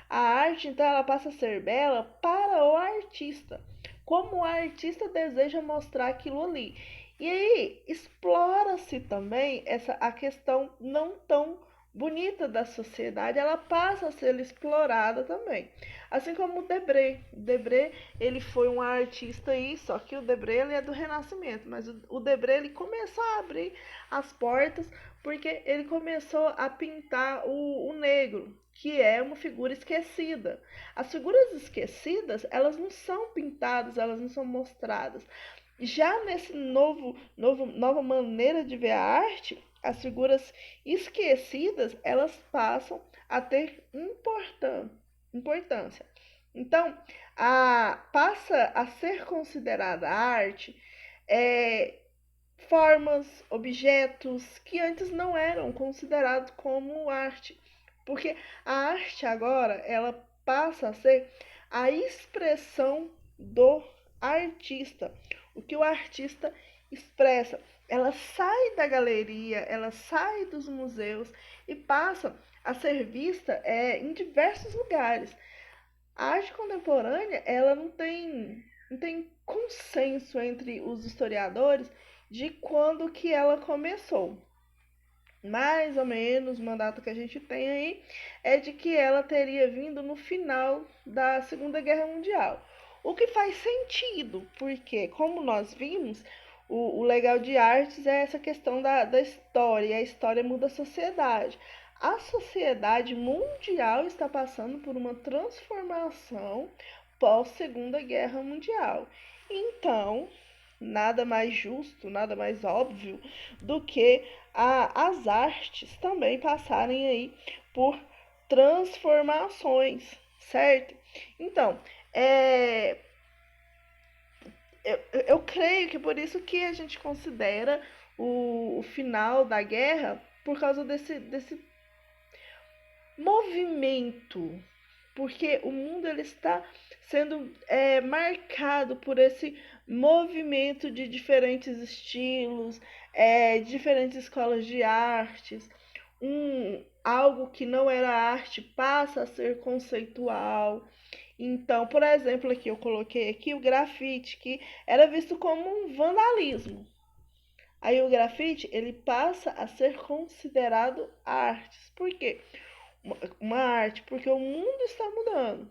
A arte, então, ela passa a ser bela para o artista, como o artista deseja mostrar aquilo ali. E aí, explora-se também a questão não tão bonita da sociedade, ela passa a ser explorada também. Assim como o Debré. O Debré, ele foi um artista aí, só que o Debré ele é do Renascimento, mas o Debré ele começou a abrir as portas porque ele começou a pintar o negro, que é uma figura esquecida. As figuras esquecidas, elas não são pintadas, elas não são mostradas. Já nesse nova maneira de ver a arte, as figuras esquecidas, elas passam a ter importância. Então, passa a ser considerada arte formas, objetos que antes não eram considerados como arte. Porque a arte agora, ela passa a ser a expressão do artista. O que o artista expressa. Ela sai da galeria, ela sai dos museus e passa a ser vista em diversos lugares. A arte contemporânea, ela não tem consenso entre os historiadores de quando que ela começou. Mais ou menos, uma data que a gente tem aí é de que ela teria vindo no final da Segunda Guerra Mundial. O que faz sentido, porque, como nós vimos, o legal de artes é essa questão da história, e a história muda a sociedade. A sociedade mundial está passando por uma transformação pós-Segunda Guerra Mundial. Então, nada mais justo, nada mais óbvio do que as artes também passarem aí por transformações, certo? Então, eu creio que por isso que a gente considera o final da guerra por causa desse movimento, porque o mundo ele está sendo marcado por esse movimento de diferentes estilos, diferentes escolas de artes. Algo que não era arte passa a ser conceitual. Então, por exemplo, aqui eu coloquei aqui o grafite, que era visto como um vandalismo. Aí o grafite ele passa a ser considerado arte. Por quê? Uma arte, porque o mundo está mudando,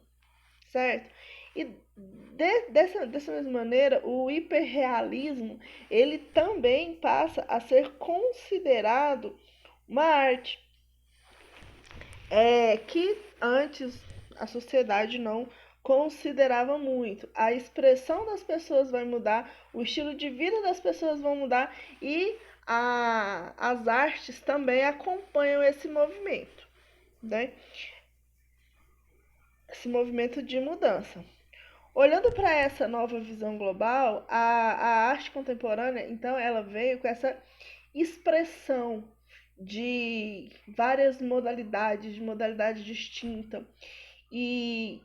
certo? E dessa mesma maneira, o hiperrealismo, ele também passa a ser considerado uma arte, que antes a sociedade não considerava muito. A expressão das pessoas vai mudar, o estilo de vida das pessoas vão mudar e as artes também acompanham esse movimento, né? Esse movimento de mudança. Olhando para essa nova visão global, a arte contemporânea, então, ela veio com essa expressão de várias modalidades, de modalidade distinta. E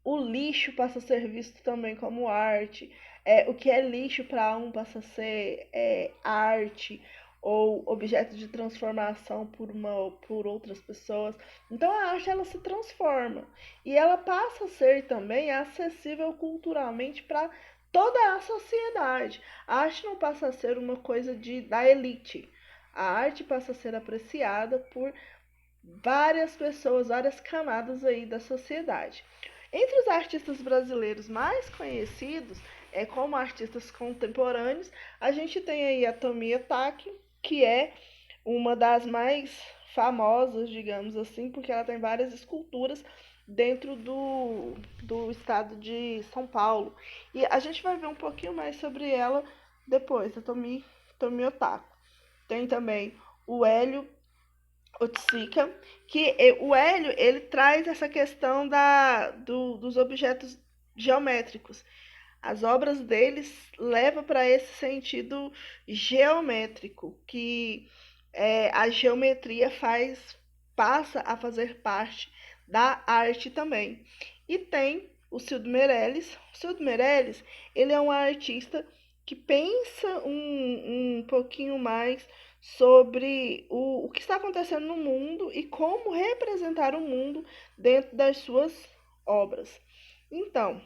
o lixo passa a ser visto também como arte. O que é lixo para um passa a ser arte ou objeto de transformação por outras pessoas. Então a arte ela se transforma e ela passa a ser também acessível culturalmente para toda a sociedade. A arte não passa a ser uma coisa da elite. A arte passa a ser apreciada por várias pessoas, várias camadas aí da sociedade. Entre os artistas brasileiros mais conhecidos, como artistas contemporâneos, a gente tem aí a Tomi Otaki, que é uma das mais famosas, digamos assim, porque ela tem várias esculturas dentro do estado de São Paulo. E a gente vai ver um pouquinho mais sobre ela depois, a Tomi Otaki. Tem também o Hélio Otsika, que o Hélio ele traz essa questão dos objetos geométricos. As obras deles levam para esse sentido geométrico, que a geometria passa a fazer parte da arte também. E tem o Cildo Meirelles. O Cildo Meirelles ele é um artista que pensa um pouquinho mais sobre o que está acontecendo no mundo e como representar o mundo dentro das suas obras. Então,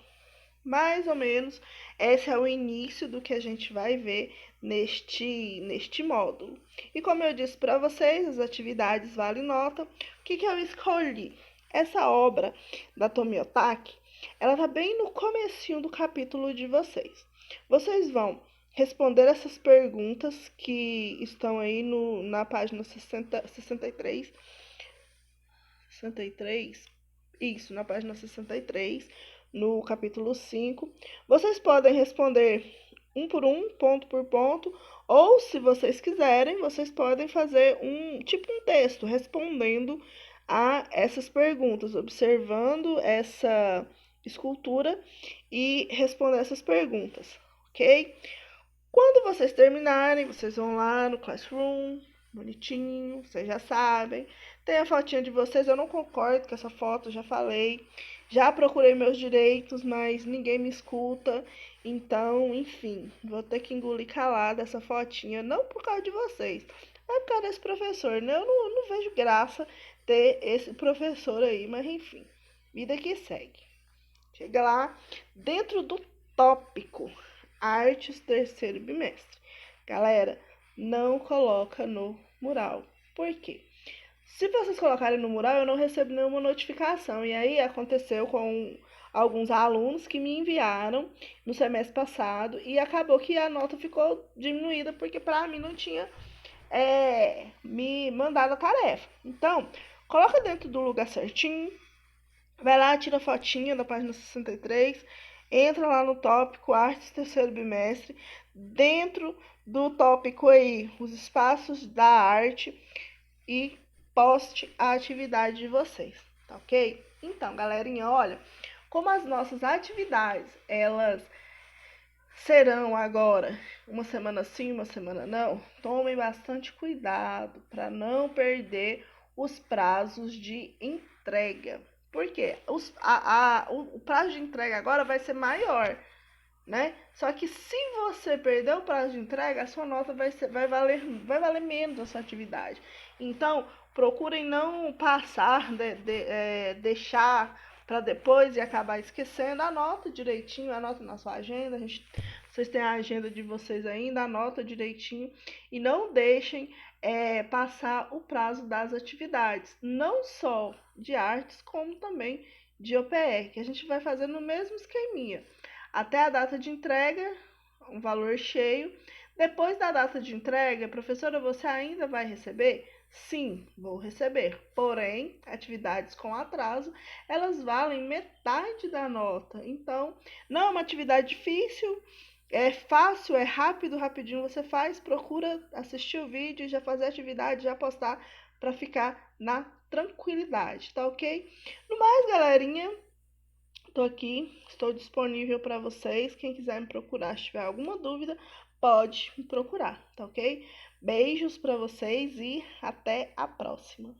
mais ou menos, esse é o início do que a gente vai ver neste módulo. E como eu disse para vocês, as atividades valem nota. O que eu escolhi? Essa obra da Tomi Otaki, ela está bem no comecinho do capítulo de vocês. Vocês vão responder essas perguntas que estão aí na página 63. 63? Isso, na página 63, no capítulo 5. Vocês podem responder um por um, ponto por ponto, ou se vocês quiserem, vocês podem fazer um texto respondendo a essas perguntas, observando essa escultura e responder essas perguntas, ok? Quando vocês terminarem, vocês vão lá no Classroom, bonitinho, vocês já sabem. Tem a fotinha de vocês, eu não concordo com essa foto, já falei. Já procurei meus direitos, mas ninguém me escuta. Então, enfim, vou ter que engolir calada essa fotinha, não por causa de vocês, é por causa desse professor, né? Eu não vejo graça ter esse professor aí, mas enfim, vida que segue. Chega lá, dentro do tópico Artes terceiro bimestre. Galera, não coloca no mural. Por quê? Se vocês colocarem no mural, eu não recebo nenhuma notificação. E aí aconteceu com alguns alunos que me enviaram no semestre passado e acabou que a nota ficou diminuída porque para mim não tinha me mandado a tarefa. Então, coloca dentro do lugar certinho. Vai lá, tira a fotinha da página 63, entra lá no tópico Artes terceiro bimestre, dentro do tópico aí, os espaços da arte, e poste a atividade de vocês, tá ok? Então, galerinha, olha, como as nossas atividades, elas serão agora uma semana sim, uma semana não, tomem bastante cuidado para não perder os prazos de entrega. Por quê? O prazo de entrega agora vai ser maior, né? Só que se você perder o prazo de entrega, a sua nota vai valer menos a sua atividade. Então, procurem não passar, deixar para depois e acabar esquecendo. Anota direitinho, anota na sua agenda. Vocês têm a agenda de vocês ainda, anota direitinho e não deixem passar o prazo das atividades, não só de artes, como também de OPR, que a gente vai fazer no mesmo esqueminha. Até a data de entrega, um valor cheio. Depois da data de entrega, professora, você ainda vai receber? Sim, vou receber. Porém, atividades com atraso, elas valem metade da nota. Então, não é uma atividade difícil, é fácil, é rápido, rapidinho você faz, procura assistir o vídeo, já fazer a atividade, já postar para ficar na tranquilidade, tá ok? No mais, galerinha, tô aqui, estou disponível para vocês. Quem quiser me procurar, se tiver alguma dúvida, pode me procurar, tá ok? Beijos para vocês e até a próxima.